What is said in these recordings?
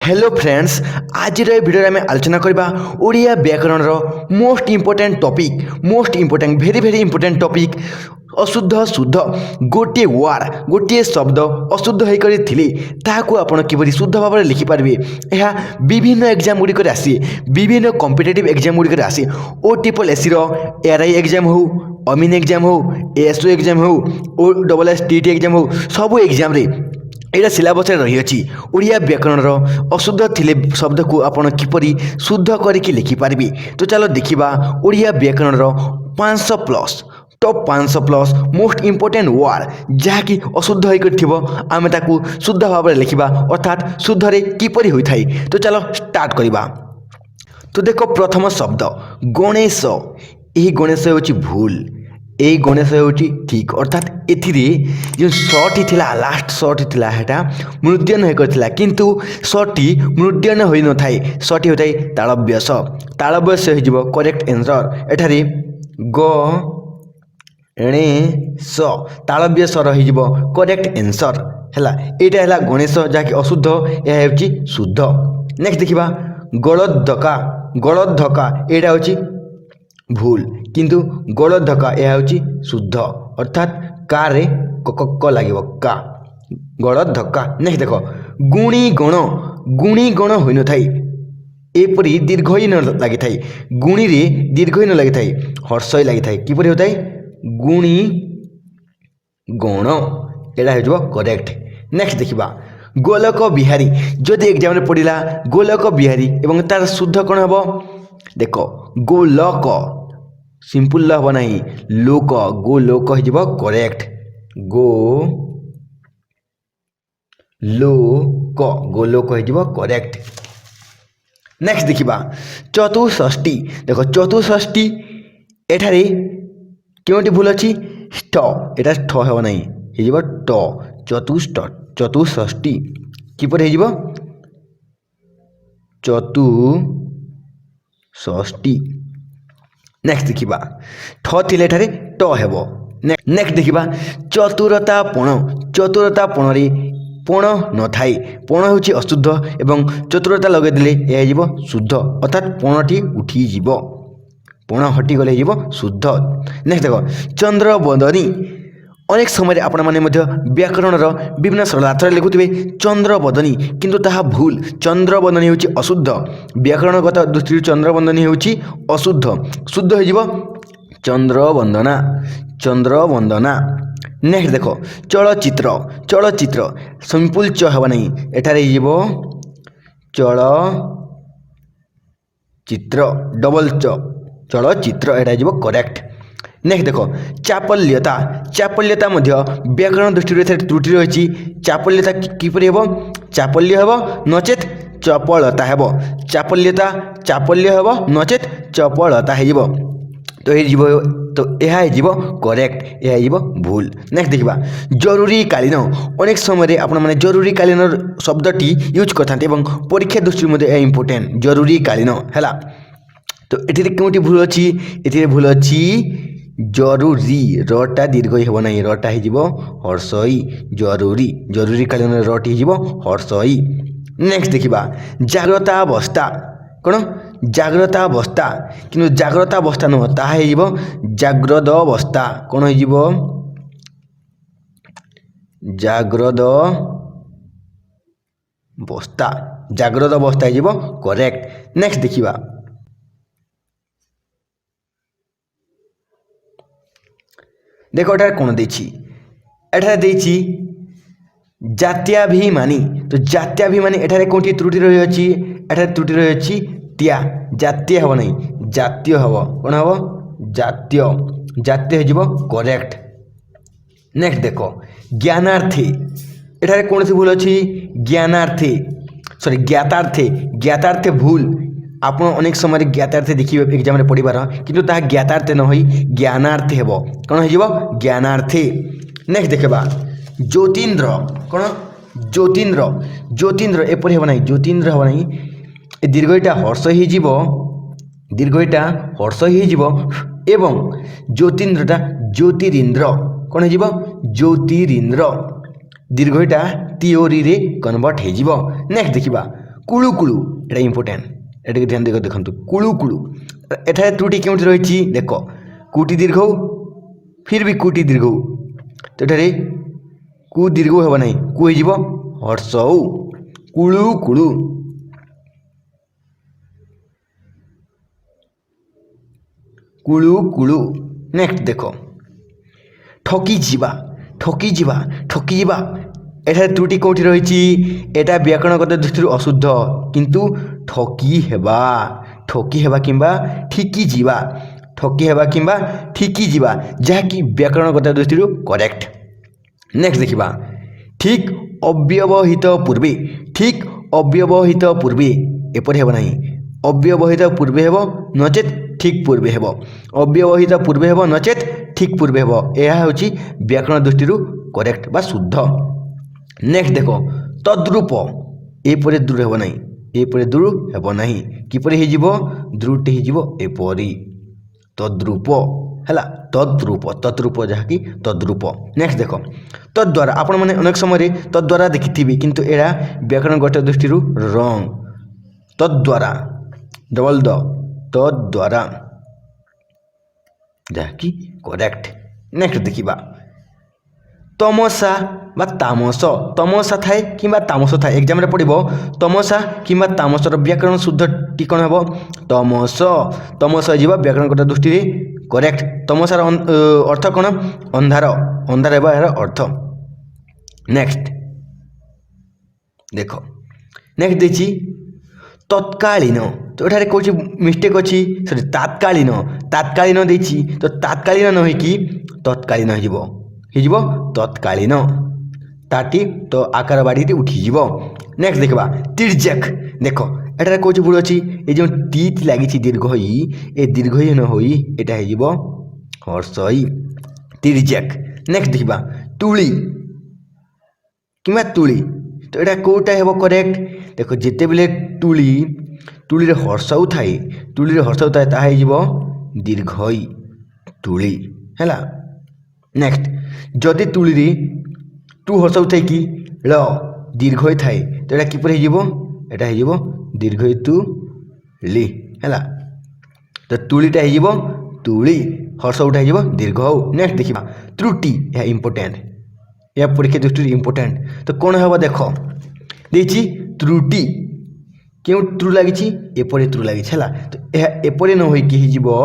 Hello friends, आज video आम आलोचना करबा ओडिया व्याकरण most important topic very very important topic अशुद्ध शुद्ध गोटे वार्ड गोटे शब्द अशुद्ध होकर ताकू आपण किपरि शुद्ध भाव में लिखिपारे। यह विभिन्न एग्जाम गुड़िक आसी विभिन्न कॉम्पिटिटिव एग्जाम गुड़िक आसी OSSC एआरआई एग्जाम हो अमीन एग्जाम हो ASO एग्जाम हो OSSTT एग्जाम हो सबू एग्जाम रे यहाँ सिलेबस रही ओडिया व्याकरण अशुद्ध थिले शब्द को आपण किपरि शुद्ध करके लिखिपारे। तो चलो देखिबा ओडिया व्याकरण 500 plus top 500 plus most important word जहाँकि अशुद्ध होकर आम ताकू शुद्ध भाव में लिखा अर्थात शुद्ध रे किपरि होई थाई। तो चलो स्टार्ट करबा। तो देखो प्रथम शब्द गणेश। यही गणेश होची भूल, यही गणेश होची ठीक अर्थात एथिरे जो शटी थिला लास्ट शटी थिला हेटा मूर्धन्य होकर थिला किंतु शटी मूर्धन्य होई न थाई शटी होताई तालव्यस। तालव्यस हो जिवो करेक्ट आंसर। एठारे ग एणे स तालव्यस रही जिवो करेक्ट आंसर हैला। एटा हैला गणेश जाकि अशुद्ध यह होची शुद्ध। नेक्स्ट देखिबा गलद्धका। गलद्धका एटा होची भूल किंतु गलद्धका यह होची शुद्ध अर्थात का रे क लागिवो का गलद्धका। नेक्स्ट देखो गुणी गण होई न थाई एपरि दीर्घई न लागि थाई गुणी रे दीर्घई न लागि थाई हर्षई लागि थाई किपरि होताई गुणी गण एटा हो जिवो करेक्ट। नेक्स्ट देखिबा गोलक बिहारी। जदि एग्जाम रे पड़िला गोलक बिहारी एवं तार शुद्ध कौन हबो देखो गोलक सिंपल हम ना लोक गोलोक हो करेक्ट गो लोक गोलोक हो करेक्ट। नेक्स्ट देखिबा चतुष्षष्ठी। देखो चतुष्षष्ठी एठारे क्योंटी भूल अच्छी स्ट एटा ठ हो ना हो ट चतुष्षष्ठी किपर हो चतुष्षष्ठी। नेक्स्ट देखिबा ठ थिले एठारे ट हेबो। नेक्स्ट देखिबा चतुरतापण। चतुरतापण रे पण न थाई पण होची अशुद्ध एवं चतुरता लगे दिले यह जीव शुद्ध अर्थात पणटी उठी जीव पण हटी गले जीव शुद्ध। नेक्स्ट देखो चंद्रबदनी। अनेक समय आपण माने मध्य व्याकरण विभिन्न सरलार्थ लिखुथिबे चंद्रबदनी किंतु ताहा भूल। चंद्रबदनी होची अशुद्ध व्याकरणगत दृष्टि चंद्रबंदनी होची अशुद्ध शुद्ध हो जीव चंद्रवंदना चंद्रवंदना। नेक्स्ट देखो चलचित्र। चलचित्र सिंपल च हवा नहीं एठारे जीव चल चित्र डबल च चलचित्र एटा जीव करेक्ट। नेक्स्ट देखो चापल्यता। चापल्यता मध्य व्याकरण दृष्टि त्रुटि रही। चापल्यता किपरि हेबो चापल्य हेबो नचेत चपलता हेबो चापल्यता चापल्य हेबो नचेत चपलता हेजिबो। तो ये जीव तो यह जीव करेक्ट यह जीव भूल। नेक्स्ट देखिबा जरूरी कालीन। अनेक समय आपण माने जरूरी कालीन शब्दटी यूज करथांते एवं परीक्षा दृष्टि मध्ये इंपोर्टेंट जरूरी कालीन हैला। तो एठी केउटी भूल अछि एठी भूल अछि जरूरी रटा दीर्घ हेबो नाही रटा हे जीवो हर्षई जरूरी जरूरी कालीन रटी जीवो हर्षई। नेक्स्ट देखिबा जाग्रता अवस्था। कोन जाग्रता अवस्था किंतु जाग्रता अवस्था न ताहा हे जीवो जाग्रद अवस्था कोन हे जीवो जाग्रद अवस्था जाग्रद अवस्था हे जीवो करेक्ट। नेक्स्ट देखिबा देखो एठार कौन देछि एठार देछि जात्याभिमानी। तो जात्याभिमानी एठारे कोठी त्रुटि रही अछि एठारे त्रुटि रही अछि त्या जातीय हबो नहीं जातीय हबो कोन हबो जातीय जातीय हो जिवो करेक्ट। नेक्स्ट देखो ज्ञानार्थी। एठारे कौन सी भूल अछि ज्ञानार्थी सॉरी ज्ञातार्थे। ज्ञातार्थे भूल आप अनेक समय ज्ञातार्थे देखिए एग्जाम रे पढ़िबार किंतु ताहा ज्ञातार्थे न होई ज्ञानार्थे हेबो कोन हो ज्ञानार्थे। नेक्स्ट देखबा ज्योतिन्द्र। कोन ज्योतिन्द्र ज्योतिन्द्र एपरि हेबो नाही ज्योतिन्द्र हेबो नाही दीर्घईटा हर्ष ही जीवो दीर्घईटा हर्ष ही जीवो एवं ज्योतिन्द्रटा ज्योतिरिंद्र कोन हो ज्योतिरिंद्र दीर्घईटा थियोरी रे कन्वर्ट हो। नेक्स्ट देखिबा कुळु कुळु एटा इंपोर्टेंट एटा ध्यान देख देखंतु कुळु कुळु एठारे त्रुटि केउठी रहिछि देख कुटी दीर्घ फिर भी कुटी दीर्घ तो एठारे कु दीर्घ हेबो नाही कु हे जिवो हर्षौ कुळु कुळु कुळु कुळु नेक्स्ट देख ठकी जीवा ठकी जीवा ठकी जीवा एठारे त्रुटि कोठी रहिछि एटा व्याकरणगत दृष्टि अशुद्ध किंतु ठकी हेबा किंबा ठिकी जीवा ठकी हेबा किंबा ठिकी जीवा जहाँकि व्याकरणगत दृष्टि करेक्ट नेक्स्ट देखिबा ठीक अव्यवहित पूर्वे एपरि हेबो नाही अव्यवहित पूर्वे हेबो नचेत ठीक पूर्वे हेबो अव्यवहित पूर्वे हेबो नचेत ठीक पूर्वे हेबो एहा होछि व्याकरण दृष्टि करेक्ट बा शुद्ध नेक्स्ट देखो तद्रूप एपरि दूर हेबो नाही एपरि दूर हेबो नाही किपरि हे जिवो द्रुट हे जिवो एपरि तद्रूप हैला तद्रूप जहाँकि तद्रूप नेक्स्ट देख तद्वारा आपण मैंने अनेक समय तद्वारा देखि किंतु एरा व्याकरणगत दृष्टि रंग तद्वारा डबल द तद्वारा जहाँकि करेक्ट नेक्स्ट देखिबा तमसा बा तामस तमसा थाए किंबा तामस थाए एग्जाम रे पड़िबो तमसा किंबा तामसर व्याकरण शुद्ध टिकण हेबो तमस जीव व्याकरणगत दृष्टि करेक्ट तमसार अर्थ कौन अंधार अंधार हेबा यार अर्थ नेक्स्ट देख नेक्स्ट देछि तत्कालीन तो एठारे कोची मिस्टेक अछि सॉरी तात्कालीन देछि तो तात्कालीन न होई कि तत्कालीन हिजिबो तत्कालीन ताटी तो आकार बाड़ी उठी जीवो नेक्स्ट देखबा तिर्यक देख एटारे कोची भूल अछि ए जो टीट लागिछि दीर्घ होई ए दीर्घ होई न होई एटा हिजिबो हर्षई तिर्यक नेक्स्ट देखबा तुली किमा तुली तो एटा कोटा हेबो करेक्ट देखो जेते बेले तुली रे हर्षौ थाए ता हिजिबो दीर्घई तुली हैला नेक्स्ट जदि तुली रे टू हर्षौ थाए कि ल दीर्घ थाए तो एटा किपर हिजिबो एटा हिजिबो दीर्घ तु ली हैला तो तुलीटा हिजिबो तुली हर्ष उठा हिजिबो दीर्घ हो नेक्स्ट देखिबा त्रुटि या इंपोर्टेंट या परीक्षा दृष्टि इंपोर्टेंट तो कौन हेबो देख देछि त्रुटि क्यों त्रू लागिछि एपरि त्रू लागिछि हैला तो एपरि न होई कि हिजिबो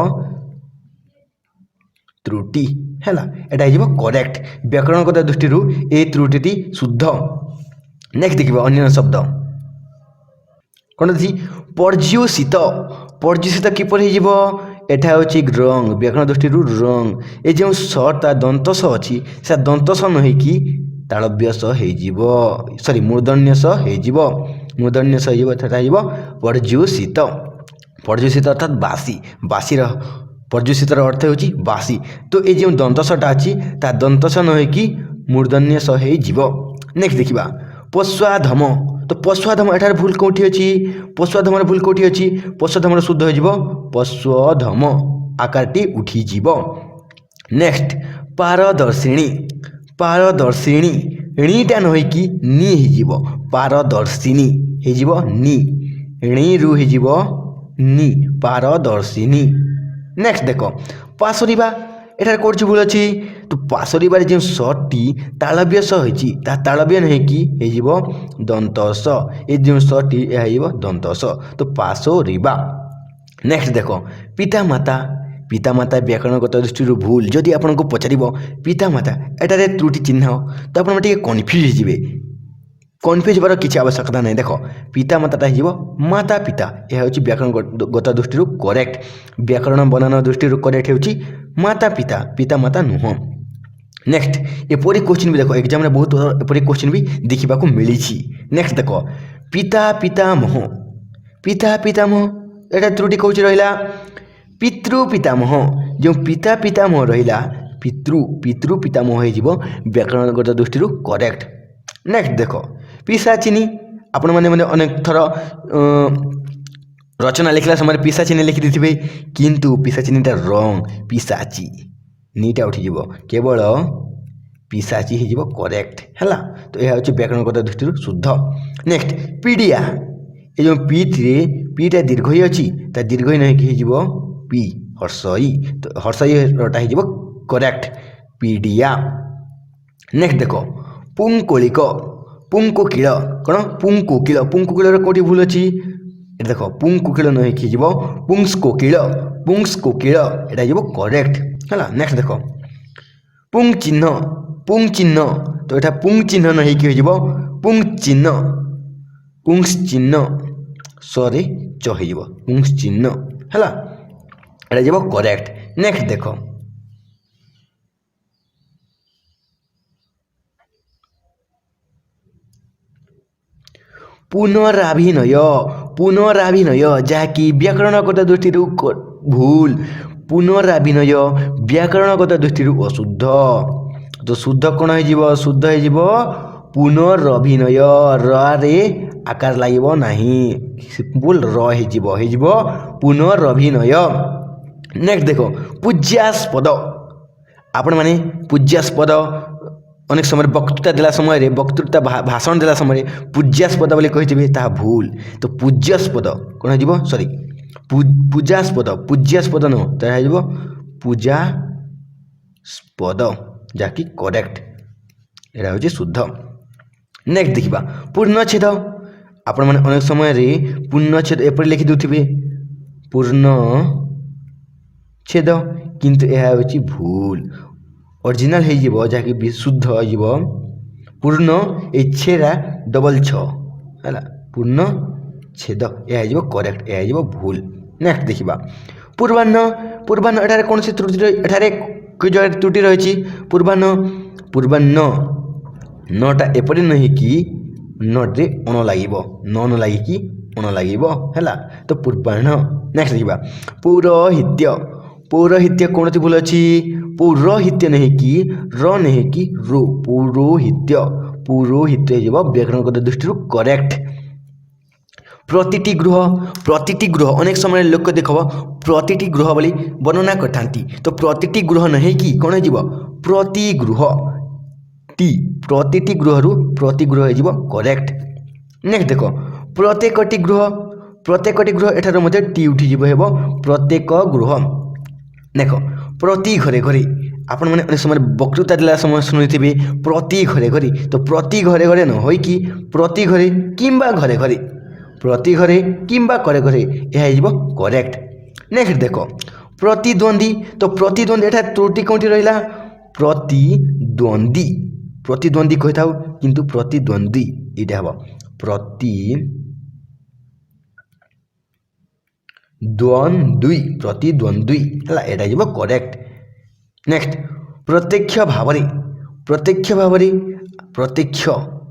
त्रुटि हैला एटा हिजिबो करेक्ट व्याकरणगत दृष्टि ए त्रुटिटी शुद्ध नेक्स्ट देखिबा अन्य शब्द कौन अच्छी पर्युषित किपर हो एटा हूँ रंग व्याकरण दृष्टि रंग ये जो सा दंतस अच्छी से दंतस न कि तालव्यस सॉरी मूर्धन्यस मूर्धन्यस हो पर्युषित अर्थात बासी पर्युषितर अर्थ हो बासी तो ये जो दंतसटा अच्छी ता दंतस न कि मूर्धन्यस हो नेक्स्ट देखा पश्वाधम तो पश्वाधम एठार भूल कौटी अच्छी पश्वाधम भूल कौटी अच्छी पश्वाधम शुद्ध हो पश्वधम आकारटी उठीज नेक्स्ट पारदर्शिणी णीटा न कि नी हो पारदर्शिनी हो नी णी रु हो नी पारदर्शिनी नेक्स्ट देख पासरिबा एठार कौन भूल अच्छी तो पासरिबार जो सटी तालव्यस होती तालव्य नहीं कि हो दंतस ये जो सटी यह दंतस तो पासरिबा नेक्स्ट देख पितामाता व्याकरणगत दृष्टि भूल जदि आपन को पचार पितामाता एटारे त्रुटि चिन्ह तो आप कन्फ्यूज हो कन्फ्यूज होबार किसी आवश्यकता नहीं देख पितामाता हो माता पिता यह हूँ व्याकरणगत दृष्टि करेक्ट व्याकरण बनान दृष्टि करेक्ट हो माता पिता पितामाता नुह नेक्स्ट एपरी क्वेश्चन भी देख एग्जाम में बहुत एपरी क्वेश्चन भी देखा मिली नेक्स्ट देख पिता पितामह एटा त्रुटि कौच रहा पितृ पितामह जो पिता पितामह रहा पितृ पितामह हो व्याकरणगत दृष्टि करेक्ट नेक्स्ट देख पिशाचिनी आपण मैंने अनेक थर रचना लिखला समय पिशाचिनी लिखि थे किंतु पिशाचिनीटा रंग पिशाची नीटा उठी केवल पिशाची हो करेक्ट है तो यह हूँ व्याकरणगत दृष्टि शुद्ध नेक्स्ट पीडिया ये जो पीटा दीर्घई अच्छी दीर्घई नहीं कि हो पी हर्षई तो हर्षई रटा हो करेक्ट पीडिया। नेक्स्ट देख पुंकोलिक पुंकोकिल कौन पुंकोकिल कौटी भूल अच्छी देख पुंकोकिल नहीं कि पुंस्कोकिल यहाँ हो करेक्ट है। नेक्स्ट देख पुंग चिन्ह तो यहाँ पुंग चिन्ह नहीं कि पुंस चिन्ह सॉरी चो पुंस चिन्ह है यहाँ हो करेक्ट। नेक्स्ट देख पुनराभिनय जहाँकि व्याकरणगत दृष्टि भूल पुनराभिनय व्याकरणगत दृष्टि अशुद्ध तो शुद्ध कौन हो शुद्ध हो पुनरभिनय रे आकार लगे ना सिंपल हो पुनरभिनय। नेक्स्ट देख पूज्यास्पद आपण मैंने पूज्यास्पद अनेक समय वक्तृता देला समय वक्तृता भाषण देला समय पूज्यास्पद बोली कही ता भूल तो पूज्यास्पद कौन हो सॉरी पूज्यास्पद नो तो पूजास्पद जहाँकि करेक्ट यहाँ हूँ शुद्ध। नेक्स्ट देखा पूर्णछेद आपण मैंने अनेक समय पूर्णछेद एपरी लिखि दूथे पूर्णछेद किंतु यह हूँ भूल ओरिजिनल हो जहाँकि शुद्ध हो पूर्ण छेरा डबल छ है पूर्ण छेद यह हो करेक्ट यह हो भूल। नेक्स्ट देखा पूर्वाह्न एठारे कौन सी त्रुटि एठारे कोई जगह त्रुटि रही पूर्वाह्न नटा एपरी नहीं कि नटे अण लगे न लगे अण लगे है तो पूर्वाह्न। नेक्स्ट देखा पौरोहित्य कौन सी भूल अच्छी पौरोहित्य नहीं कि रो पौरोहित्य व्याकरणगत दृष्टि करेक्ट। प्रतिटी गृह अनेक समय लोक देख प्रतिटी गृह बोली वर्णना करती तो प्रतिटी गृह नहीं कि कौन हो प्रतिटी गृह हो करेक्ट। नेक्स्ट देख प्रत्येकटी गृह एठार मध्य टी उठी प्रत्येक गृह। देख प्रति घरे घरे आपण मैंने अनेक समय वक्तृता देला समय शुणुथे प्रति घरे घरे तो प्रति घरे घरे न हो कि प्रति घरे किंबा घरे घरे प्रति घरे किंबा घरे घरे यह हो करेक्ट। नेक्स्ट देख प्रतिद्वंदी तो प्रतिद्वंदी एटा त्रुटि कौटी रहा प्रतिद्वंदी कही था किंतु प्रतिद्वंदी यहाँ हम प्रतिद्वंद्वी है यहाँ हो करेक्ट। नेक्स्ट प्रत्यक्ष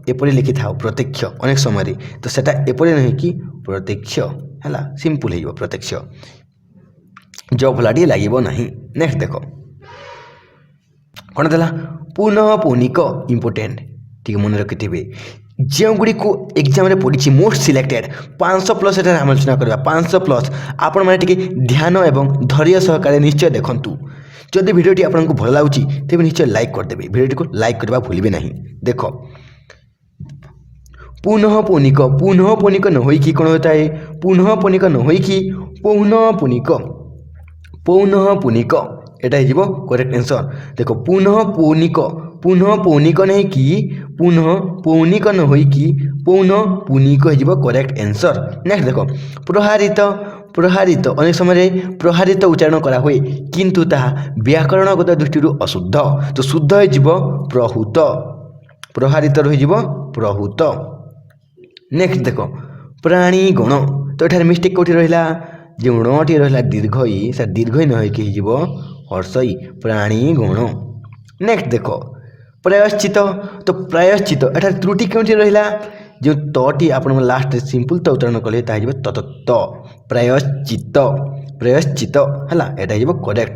एपरी लिखि था प्रत्यक्ष अनेक समय तो सेटा एपरी नहीं कि प्रत्यक्ष है सिंपल हो प्रत्यक्ष जो फलाटी लगे ना। नेक्स्ट देख कौन देला पुनः पौनिक इम्पोर्टेंट ठीक मन रखिथे जो गुड़ी को एग्जाम रे पड़ी मोस्ट सिलेक्टेड 500+ एटार आलोचना करवा 500+ आपण मैंने ध्यान एवं धैर्य सहकारे निश्चय देखंतु जदि वीडियोटी आपको भल लगुच तेज निश्चय लाइक करदेवे वीडियोटी को लाइक करवा भूलिए नहीं। देख पुनः पौनिक न होई कि कौन होता है पुनः पौनिक न होई कि पौनः पौनिक एटा हो करेक्ट आंसर। देख पुनः पौनिक नहीं कि पुनः पौनिक न होई कि पौनः पौनिक हो करेक्ट आंसर। नेक्स्ट देख प्रहारित अनेक समय प्रहारित उच्चारण करा हुए किंतु ताहा व्याकरणगत दृष्टि अशुद्ध तो शुद्ध हो प्रहूत प्रहारित रही प्रहूत। नेक्स्ट देख प्राणीगण तो ये मिस्टेक कौटी रहा जो टी रहा दीर्घई से दीर्घई न हो हर्षई प्राणीगण। नेक्स्ट देख प्रायश्चित तो प्रायश्चित एठार त्रुटि क्योंटी रहा जो टी आप लास्ट सिंपल तो उच्चारण कले तत्त प्रायश्चित है यहाँ हो करेक्ट।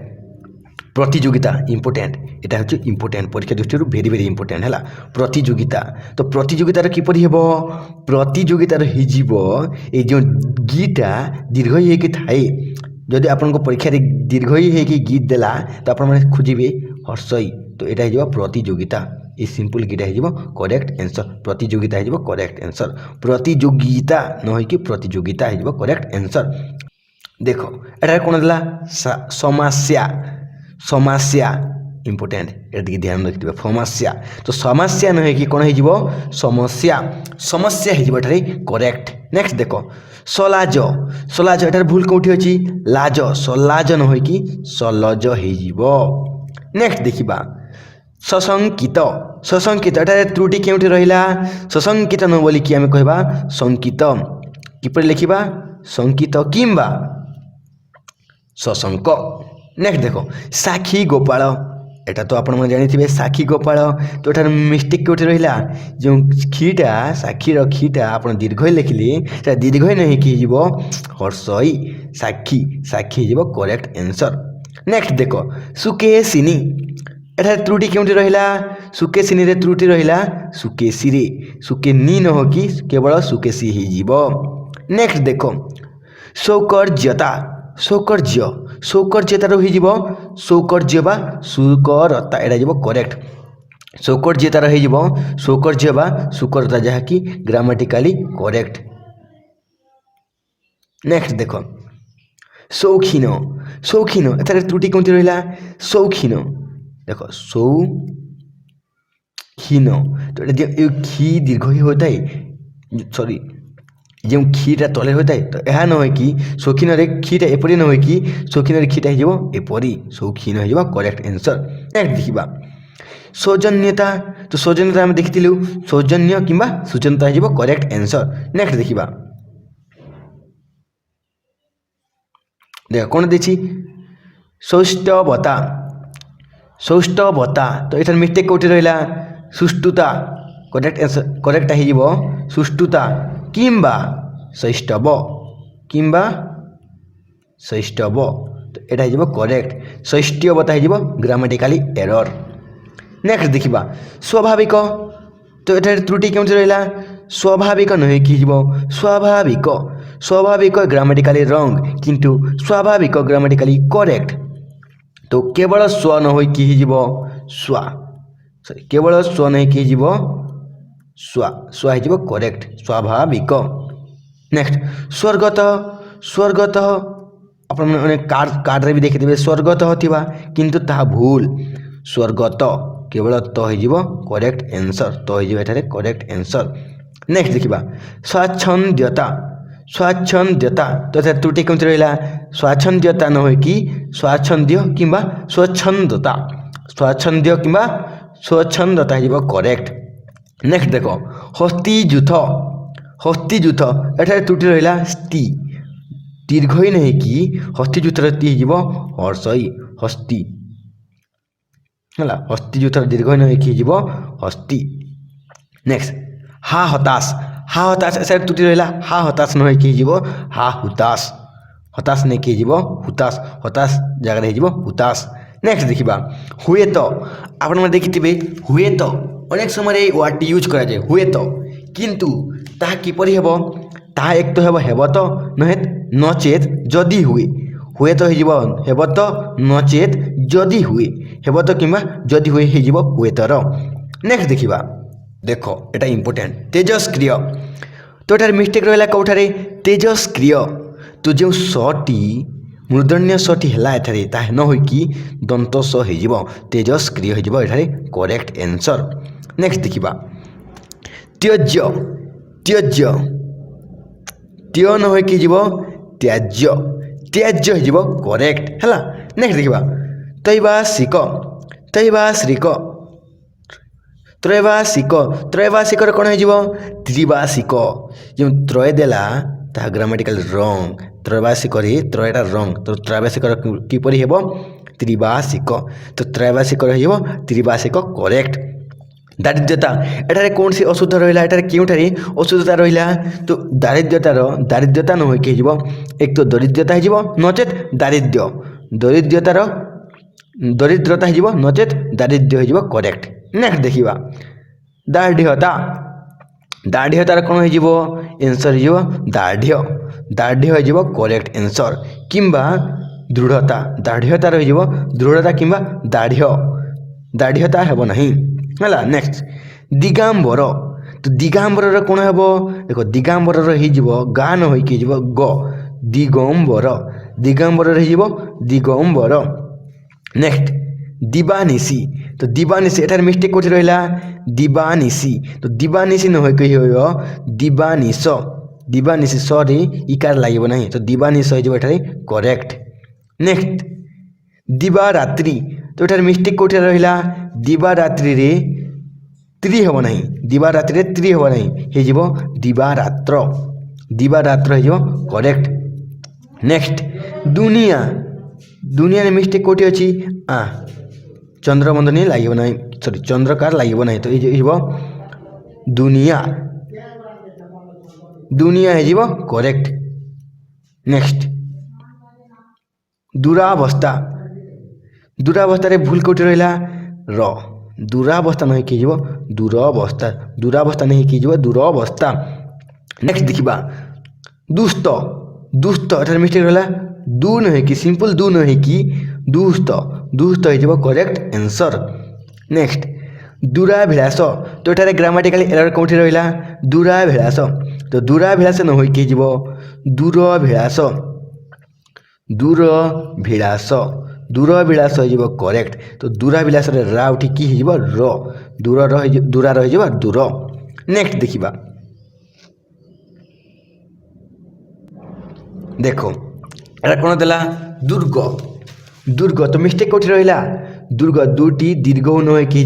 प्रतियोगिता इम्पोर्टेंट यहाँ हूँ इम्पोर्टेंट परीक्षा दृष्टि भेरी भेरी इम्पोर्टेंट है प्रतियोगिता तो प्रतियोगितार किपरि हे प्रतियोगितार ये जो गीटा दीर्घई होकि थाए जदि आपन परीक्षा दीर्घई होकि गीत देला तो आप खोजे हर्षई तो यहाँ हो प्रतियोगिता ये सिंपल गीटा हो करेक्ट आंसर प्रतियोगिता हो करेक्ट आंसर प्रतियोगिता न हो कि प्रतियोगिता हो करेक्ट आंसर देख एटार कौन देला समस्या समस्या इंपोर्टेंट ये ध्यान रखिए समस्या तो समस्या न कि कौन हो समस्या समस्या हो करेक्ट नेक्स्ट देख सलाज सलाज एटार भूल कौटी अच्छी लाज सलाज न हो कि सलज हो नेक्स्ट देखा सशंकित सशंकित एटार त्रुटि केउठी रहिला सशंकित न बोलिकी आम कहबा शंकित किपर लिखा शंकित किंबा सशंक नेक्स्ट देख साक्षी गोपाल एटा तो आपण जानी साक्षी गोपाल तो एटार मिस्टेक कौटी रहिला जो खीटा साक्षीर खीटा आप दीर्घ लिखिले दीर्घ नहीं कि हर्षई साक्षी साक्षी हो करेक्ट आंसर नेक्स्ट देख सुकेशिनी एटार त्रुटि केउठी रहिला सुकेशिनी रे त्रुटि रहिला सुकेशी रे सुकेनी न हो कि केवल सुकेशी हो नेक्स्ट देख सौकर्यता सौकर्य सौकर्यतार हो सौकर्य बा सुकरता एटा हो करेक्ट सौकर्यतार हो सौकर्य बा सुकरता जहाँकि ग्रामाटिकाली करेक्ट नेक्स्ट देख शौखीन शौखीन एथार त्रुटि कौन रहा शौखीन देख शौखीन तो खी दीर्घ ही होता है सॉरी जो खीटा तले होता है तो यह न हो कि शौखीन खीटा एपरी न हो कि शौखीन खीटा हो एपरी शौखीन हो करेक्ट आंसर नेक्स्ट देखा सौजन्यता तो सौजन्यता आम देखी सौजन्य कि सूचनता हो करेक्ट आंसर नेक्स्ट देखा देख कौन देखी सौष्ठवता सौष्ठवता तो ये मिस्टेक कौटी रहा सुष्ठुता करेक्ट आंसर करेक्ट हो सुष्ठुता किंबा शैष्ठव किंबा शैष्ठव तो यहाँ हो करेक्ट शैष्ठ्यवता हो ग्रामाटिकाली एरर नेक्स्ट देखा स्वाभाविक तो ये त्रुटि क्यों रहा स्वाभाविक नुहे कि स्वाभाविक स्वाभाविक ग्रामाटिकाली रंग किंतु स्वाभाविक ग्रामाटिकाली करेक्ट तो केवल स्व न हो कि स्वा सॉरी केवल स्व नहीं कि स्वा स्वा हो करेक्ट स्वाभाविक नेक्स्ट स्वर्गत स्वर्गत अपने कार्ड रे भी देखिए स्वर्गत होगा किंतु ता भूल स्वर्गत केवल तो हो करेक्ट आंसर तो हो करेक्ट आंसर नेक्स्ट देखा स्वाच्छंद्यता स्वाच्छंद्यता तो त्रुटि कौन रहा स्वाच्छंद्यता न हो कि स्वाच्छंद्य कि स्वच्छंदता स्वाच्छंद्य कि स्वच्छंदता हो करेक्ट नेक्स्ट देख हस्तीजुथ हस्तीजुथ एठार त्रुटि रहा स्ती दीर्घ ही नहीं कि हस्तीजुथर ती हो हर्षई हस्ती है हस्तीजुथर दीर्घ ही नहीं कि हस्ती नेक्स्ट हा हताश ऐसा त्रुटि रहा हा हताश न कि हा हुताश हताश नहीं कि हुताश हताश जगह हो हुताश नेक्स्ट देखा हुए तो आप देखिए हुए तो अनेक समय वार्ड यूज कराए हुए तो किंतु ताहा किपरि हेबो ताहा एक तो हेबो तो नचेत जदि हुए तो हेबो तो नचेत जदि हुए हेबो तो किंबा जदि हुए हो हुए तर नेक्स्ट देखा देख एटा इंपोर्टेंट तेजस्क्रिय तो ये मिस्टेक रहा कौठारे तेजस्क्रिय तो जो सटी मूर्धन्य सटी है एठारे न हो कि दंत स हो तेजस्क्रिय हो करेक्ट आंसर नेक्स्ट देखा त्यज्य त्यज्य त्य न हो कि त्याज्य त्याज्य हो करेक्ट है नेक्स्ट देखा त्रैवासिक त्रैवासिक त्रैवासिक त्रैवासिक कौन हो त्रिवासिक जो त्रय देला ता ग्रामाटिकल रंग त्रैवासिक त्रयटा रंग तो त्रैवासिक किपरि हेबो त्रिवासिक तो त्रैवासिक हो त्रिवासिक करेक्ट दारिद्र्यता एठारे कौन सी अशुद्ध रहा एठारे क्योंठारे अशुद्धता रहा तो दारिद्र्यतार दारिद्र्यता न हो कि एक तो दरिद्रता हो नचेत दारिद्र्य दरिद्रतार दरिद्रता हो नचेत दारिद्र्य हो करेक्ट नेक्स्ट देखा दाढ़ता दाढ़तार कौन हो आंसर हो दाढ़ दाढ़ हो करेक्ट आंसर किंबा दृढ़ता दाढ़तार हो दृढ़ता किंबा दाढ़ दाढ़ता हेब नहीं है नेक्स्ट दिगांबर तो दिगांबर कौन हे देख दिगांबर गा न हो ग दिगंबर दिगंबर दिगंबर नेक्स्ट दिवानिशी तो दिवानिशी एटार मिस्टेक कोठी रहिला दिवानिशी तो दिवानिशी न हो दिवानिश दिवानिशी सॉरी इकार लागो ना तो दिवानिश हो करेक्ट नेक्स्ट दिवारात्रि तो एटार मिस्टेक कोठी रहिला दिवारात्रि रे त्रि हम ना दिवारात्रि त्रि हम ना हो दिवारात्र दिवारात्र हो करेक्ट नेक्स्ट दुनिया दुनिया रे मिस्टेक कोठी अछि चंद्रबंधनी लगे ना सॉरी चंद्रकार लगे ना तो ये दुनिया दुनिया हो करेक्ट नेक्स्ट दुरावस्था दुरावस्था रे भूल कोठी रहिला र दुरावस्था नहीं कि दुरावस्था दुरावस्था नहीं कि दुरावस्था नेक्स्ट देखिबा दुष्ट दुष्ट एटार मिस्टेक रहिला दू न कि सिंपल दू न कि दुष्ट दुष्ट हो करेक्ट आंसर नेक्स्ट दूराभिलाष तो एटारे ग्रामाटिकल एरर कोठी रहिला दूराभिलाष तो दूराभिलाष न हो कि दूरभिलाष दूरभिलाष दूरभिलाष हो करेक्ट तो दूराभिलाष रा उठी कि हो र दूर दूरा रही दूर नेक्स्ट देखिबा देखो एटा कौन देला दुर्ग दुर्ग तो मिस्टेक कोठी रहिला दुर्ग दुटी दीर्घ न कि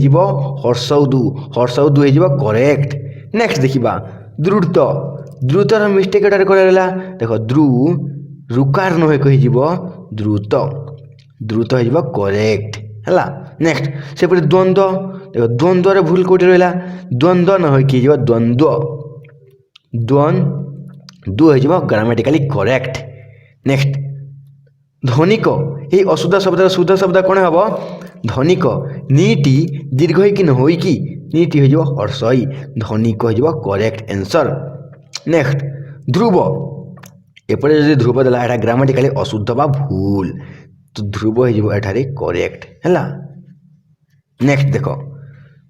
हर्षौदु हर्षौदु हो करेक्ट नेक्स्ट देखिबा द्रुत द्रुतर मिस्टेक एटार रहिला देखो द्रु रुकार न कहि द्रुत द्रुत हो करेक्ट है नेक्स्ट से द्वंद्व देखो द्वंद्व रे भूल कोठी रहिला द्वंद्व न हो कि द्वंद्व द्वंद्व हो ग्रामेटिकली करेक्ट नेक्स्ट धनिक ये अशुद्ध शब्द शुद्ध शब्द कौन हम धनिक नीटी दीर्घ कि न हो कि नीटी हो हर्षई धनिक हो करेक्ट आंसर नेक्स्ट ध्रुव एपटे जो ध्रुव देला एटा ग्रामेटिकली अशुद्ध बा भूल तो ध्रुव हो करेक्ट है नेक्स्ट देख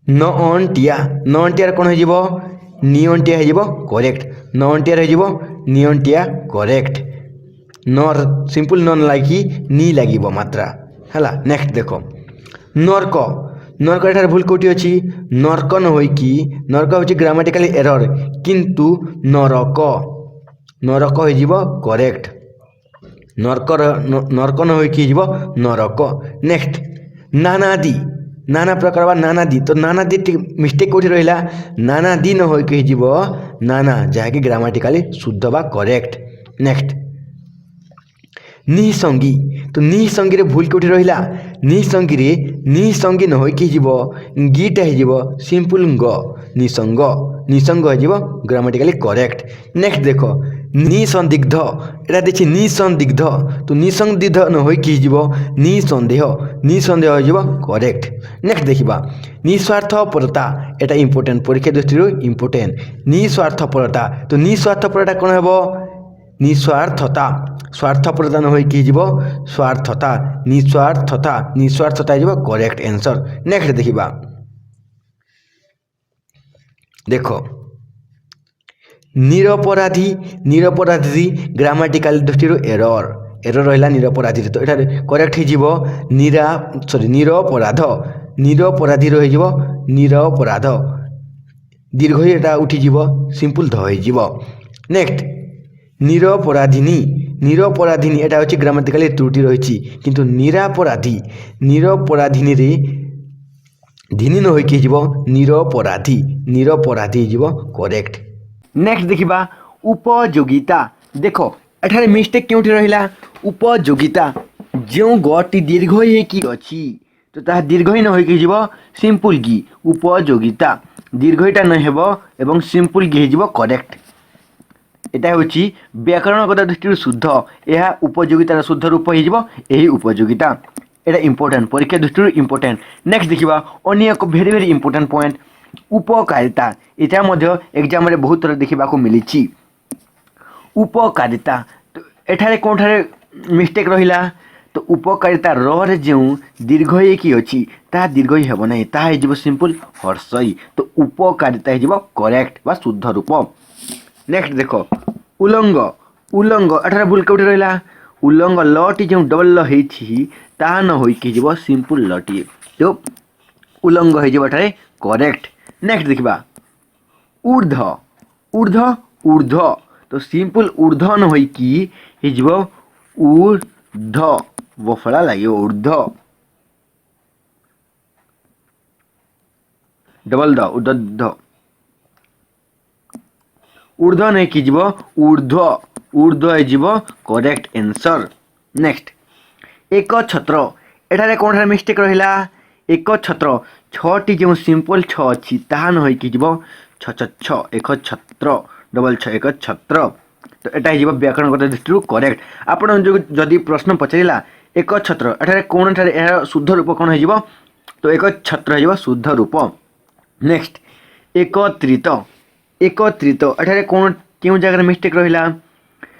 न अंटिया न अंटिया कौन हो निअंटिया हो करेक्ट न अंटिया हो निअंटिया करेक्ट नर सिंपल नन लागी नी लगे मात्रा है नेक्स्ट देख नर्क नर्क एठार भूल कोठी अच्छी नर्क न हो कि नर्क हूँ ग्रामेटिकली एरर किंतु नरक नरक हो करेक्ट नर्क नर्क न हो कि नरक नेक्स्ट नानादी नाना प्रकार बा नानादी तो नानादी मिस्टेक कोठी रहिला नानादी न हो कि नाना जहाँकि ग्रामेटिकली शुद्ध बा करेक्ट नेक्स्ट निसंगी तो निसंगी रे भूल कोठी रहिला निसंगी रे निसंगी न हो कि गीटा हो सिंपल ग निसंग निसंग हो ग्रामेटिकली करेक्ट नेक्स्ट देखो निसंदिग्ध एटा देखी निसंदिग्ध तो निसंदिग्ध न हो कि निसंदेह निसंदेह हो करेक्ट नेक्स्ट देखिबा निस्वार्थपरता एटा इंपोर्टेंट परीक्षा दृष्टि इंपोर्टेंट निस्वार्थपरता तो निस्वार्थपरता कौन हे निस्वार्थता स्वार्थपरता न हो कि स्वार्थता निस्वार्थता निस्वार्थता हो करेक्ट आंसर नेक्स्ट देखिबा देखो निरपराधी निरपराधी ग्रामेटिकल दृष्टि एरर एरर रहा निरपराधी तो ये करेक्ट हो निरा सॉरी निरपराध निरपराधी हो निरपराध दीर्घ एटा उठिज सिंपल ध हो नेक्स्ट निरपराधिनी निरपराधिनी एटा हूँ ग्रामेटिकली त्रुटि रही किंतु निरापराधी निरपराधिनी रे धिनी न हो कि निरपराधी निरपराधी हो करेक्ट नेक्स्ट देखिबा उपयोगिता देखो एठारे मिस्टेक क्योंठी रहिला उपयोगिता जो गटी दीर्घ ही अच्छी तो ता दीर्घ ही न हो कि सिंपल गी उपयोगिता दीर्घटा न हेबो एवं सिंपल गी हो करेक्ट एटा हूँ व्याकरणगत दृष्टि शुद्ध यह उपयोगितार शुद्ध रूप हो उपयोगिता एटा इंपोर्टेंट परीक्षा दृष्टि इंपोर्टेंट नेक्स्ट देखिबा अन्य एक वेरी वेरी इंपोर्टेंट पॉइंट उपकारिता यहाँ एग्जाम रे बहुत थर देखा मिली उपकारिता तो एठारे कौन ठारे मिस्टेक रहिला तो उपकारिता रे जो दीर्घ कि अच्छी ता दीर्घ हेब ना ता सिंपल हर्षई तो उपकारिता हो करेक्ट बा शुद्ध रूप। नेक्स्ट देख उलंग उलंग एठार भूल कौटी रहा उलंग लटी जो डबल ल होती ता न हो सिंपल लटी तो उलंग हो करेक्ट। नेक्स्ट देखा ऊर्ध ऊर्ध ऊर्ध तो सिंपल ऊर्ध न हो ऊर्ध बफड़ा लगे ऊर्ध डबल द ऊर्ध ऊर्ध नहीं कि ऊर्ध ऊर्ध हो करेक्ट आंसर। नेक्स्ट एक छत्र एठारे कौन मिस्टेक रहा एक छत्र छटी जो सिंपल छ अच्छी ताहा न हो एक छत्र डबल छ एक छत्र तो यहाँ व्याकरणगत दृष्टि करेक्ट। आपड़ जदि प्रश्न पचारा एक छत्र एठारे कौन यार शुद्ध रूप कौन हो तो एक छत्र हो शुद्ध रूप। नेक्स्ट एकत्रित एकत्रित एठारे कौन क्यों जगह मिस्टेक रहा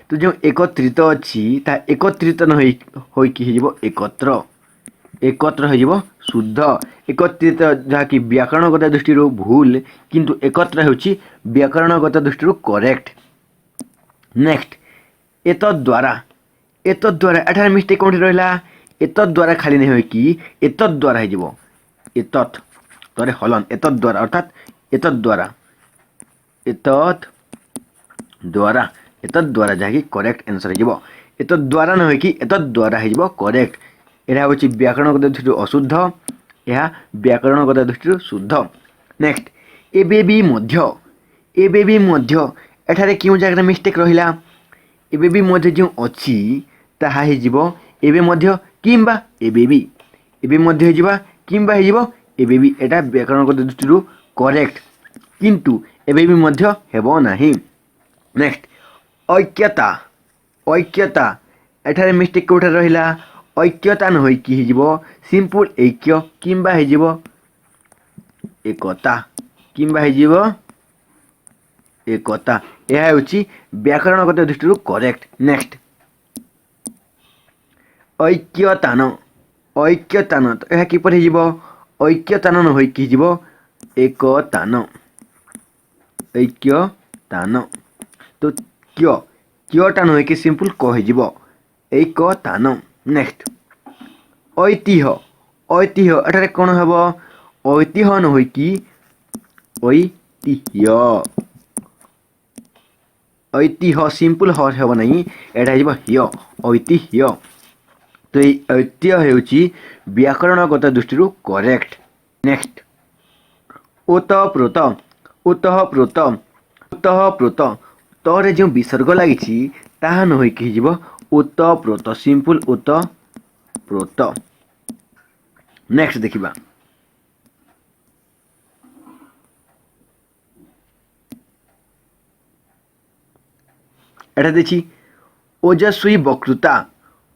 तो जो एकत्रित अच्छी ता एकत्रित न हो एकत्र एकत्र हो शुद्ध एकत्रित जहाँकि व्याकरणगत दृष्टि भूल किंतु एकत्र होची व्याकरणगत दृष्टि करेक्ट। नेक्स्ट एतद्वारा एतद्वारा एठार मिस्टेक कौन रहा एतद्वारा खाली नहीं हो कि एतद्वारा हो एतत् तरे हलन एतद्वारा अर्थात एतद्वारा एतद्वारा एतद्वारा जहाँकि करेक्ट आंसर हो एतद्वारा न हो कि एतद्वारा हो करेक्ट। यह हूँ व्याकरणगत दृष्टि अशुद्ध यह व्याकरणगत दृष्टि शुद्ध। नेक्स्ट एबेबी मध्य एठारे क्यों जगह मिस्टेक रहा एबेबी मध्य जो अच्छी ताहा हो एबे मध्य किंबा एबेबी एबे मध्य हो किंबा हो एबेबी एटा व्याकरणगत दृष्टि करेक्ट किंतु एबेबी मध्य हेबो नाही। नेक्स्ट ऐक्यता ऐक्यता एठारे मिस्टेक कोठा रहा ऐक्यता न हो कि सिंपल ऐक्य किंबा हो एकता किंबा हो एकता यह हूँ व्याकरणगत दृष्टि करेक्ट। नेक्स्ट ऐक्यतान ऐक्यतान तो यह किपर ऐक्यतान न हो कि एकतान ऐक्यतान तो क्य क्यटा न हो कि सिंपल कह एकतान। नेक्स्ट ऐतिह्य ऐतिह्य एठारे कौन हम ऐतिह्य न हो कि ऐतिह्य ऐतिह्य सिंपल हम नहीं एटा ह्य ऐतिह्य तो ऐतिह्य हूँ व्याकरणगत दृष्टि करेक्ट। नेक्स्ट ओतप्रोत ओतप्रोत ओतप्रोत तरे जो विसर्ग लगी ताहा न हो कि ओतप्रोत सिंपल ओतप्रोत। नेक्स्ट देखिबा एटा देखी ओजस्वी वक्तृता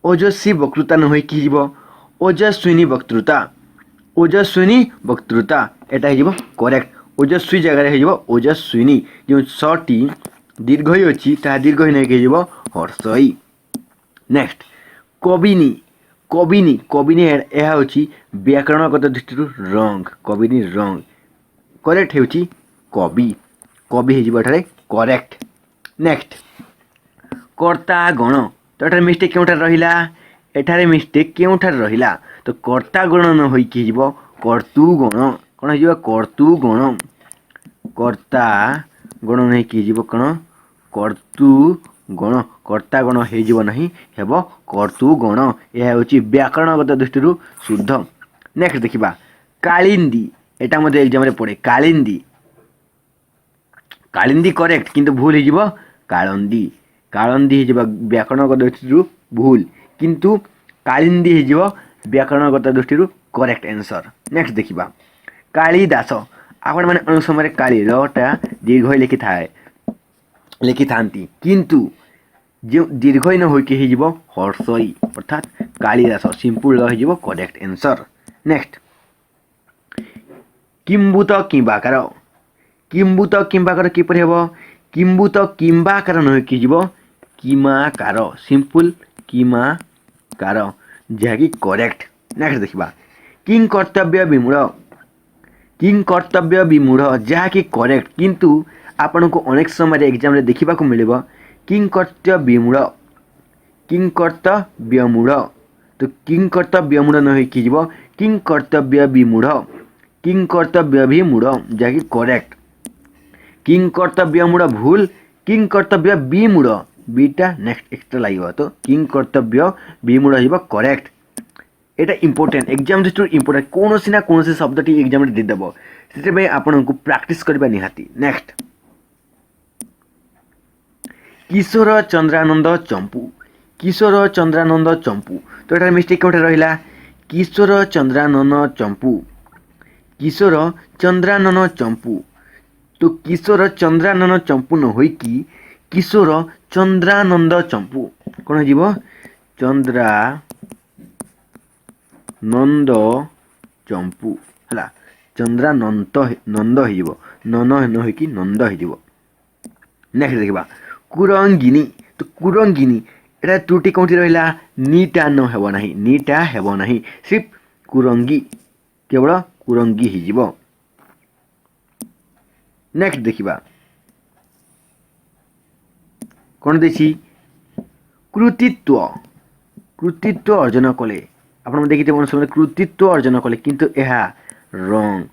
ओजस्वी वक्तृता न हो कि ओजस्विनी वक्तृता ओजस्विनी वक्तृता एटा हो करेक्ट ओजस्वी जगह हो ओजस्विनी जो टी दीर्घ ही अच्छी ता दीर्घ ही नहीं हर्षई। नेक्स्ट कबिनी कबिनी कबिनी यह हूँ व्याकरणगत दृष्टि रंग कबिनी रंग करेक्ट हो कवि कवि हो करेक्ट। नेक्स्ट कर्तागण तो एठार मिस्टेक क्योंठार रहा एठारे मिस्टेक क्योंठार रहा तो कर्तागण न हो कि कर्तुगण कौन हो कर्तुगण कर्तागण नहीं कि कौन कर्तुगण कर्तागण हो नहीं हेब कर्तुगण यह हूँ व्याकरणगत दृष्टि शुद्ध। नेक्स्ट देखा कालिंदी एटा मध्य एग्जाम पड़े कालिंदी कालिंदी करेक्ट किंतु भूल हो कालंदी कालंदी हो व्याकरणगत दृष्टि भूल किंतु कालिंदी हो व्याकरणगत दृष्टि करेक्ट आंसर। नेक्स्ट देखा कालिदास आपण मैंने अनेक समय काली रटा दीर्घ लिखि थाए लिखि थांती किंतु जो दीर्घ न हो कि हर्षई अर्थात कालिदास सिंपल हो करेक्ट आंसर। नेक्स्ट किंबुत किंबाकार किंबुत किंबाकार किपर हेब किंबुत किंबाकार न हो कि किमाकार सिंपल किमाकार जहाँकि करेक्ट। नेक्स्ट देखा किं कर्तव्य विमूढ़, किं कर्तव्य विमूढ़ जहाँकि करेक्ट, किंतु आपण को अनेक समय एग्जाम देखा मिले किं कर्तव्य विमूढ़, किं कर्तव्य मूढ़, तो किं कर्तव्य मूढ़ न हो किं कर्तव्य विमूढ़, किं कर्तव्य विमूढ़ जहाँकि करेक्ट। किं कर्तव्य मूढ़ भूल, किं कर्तव्य विमूढ़ बीटा नेक्स्ट एक्स्ट्रा लगे, तो किं कर्तव्य विमूढ़ हो करेक्ट। एटा इंपोर्टेंट एग्जाम दृष्टि इंपोर्टेंट कौन ना कौन शब्द एग्जाम देदेव से आपण को प्रैक्टिस करबा निहाती। नेक्स्ट किशोर चंद्रानंद चंपू, किशोर चंद्रानंद चंपू, तो ये मिस्टेक कौटे रहा किशोर चंद्रानंद चंपू, किशोर चंद्रानंद चंपू, तो किशोर चंद्रानंद चंपू न हो किशोर चंद्रानंद चंपू कौन हो चंद्रानंद चंपू है चंद्रानंद नंद हो नन न हो नंद हो। नेक्स्ट देखा कुरंगिनी, तो कुरंगिनी एटा त्रुटि कौटी रहा नीटा न हेब ना, नीटा हेब ना, सिर्फ कुरंगी केवल कुरंगी हो। नेक्स्ट देखा कौन देखी कृतित्व, कृतित्व अर्जन कले आप देखिए मन समय कृतित्व अर्जन कले किंतु यह रंग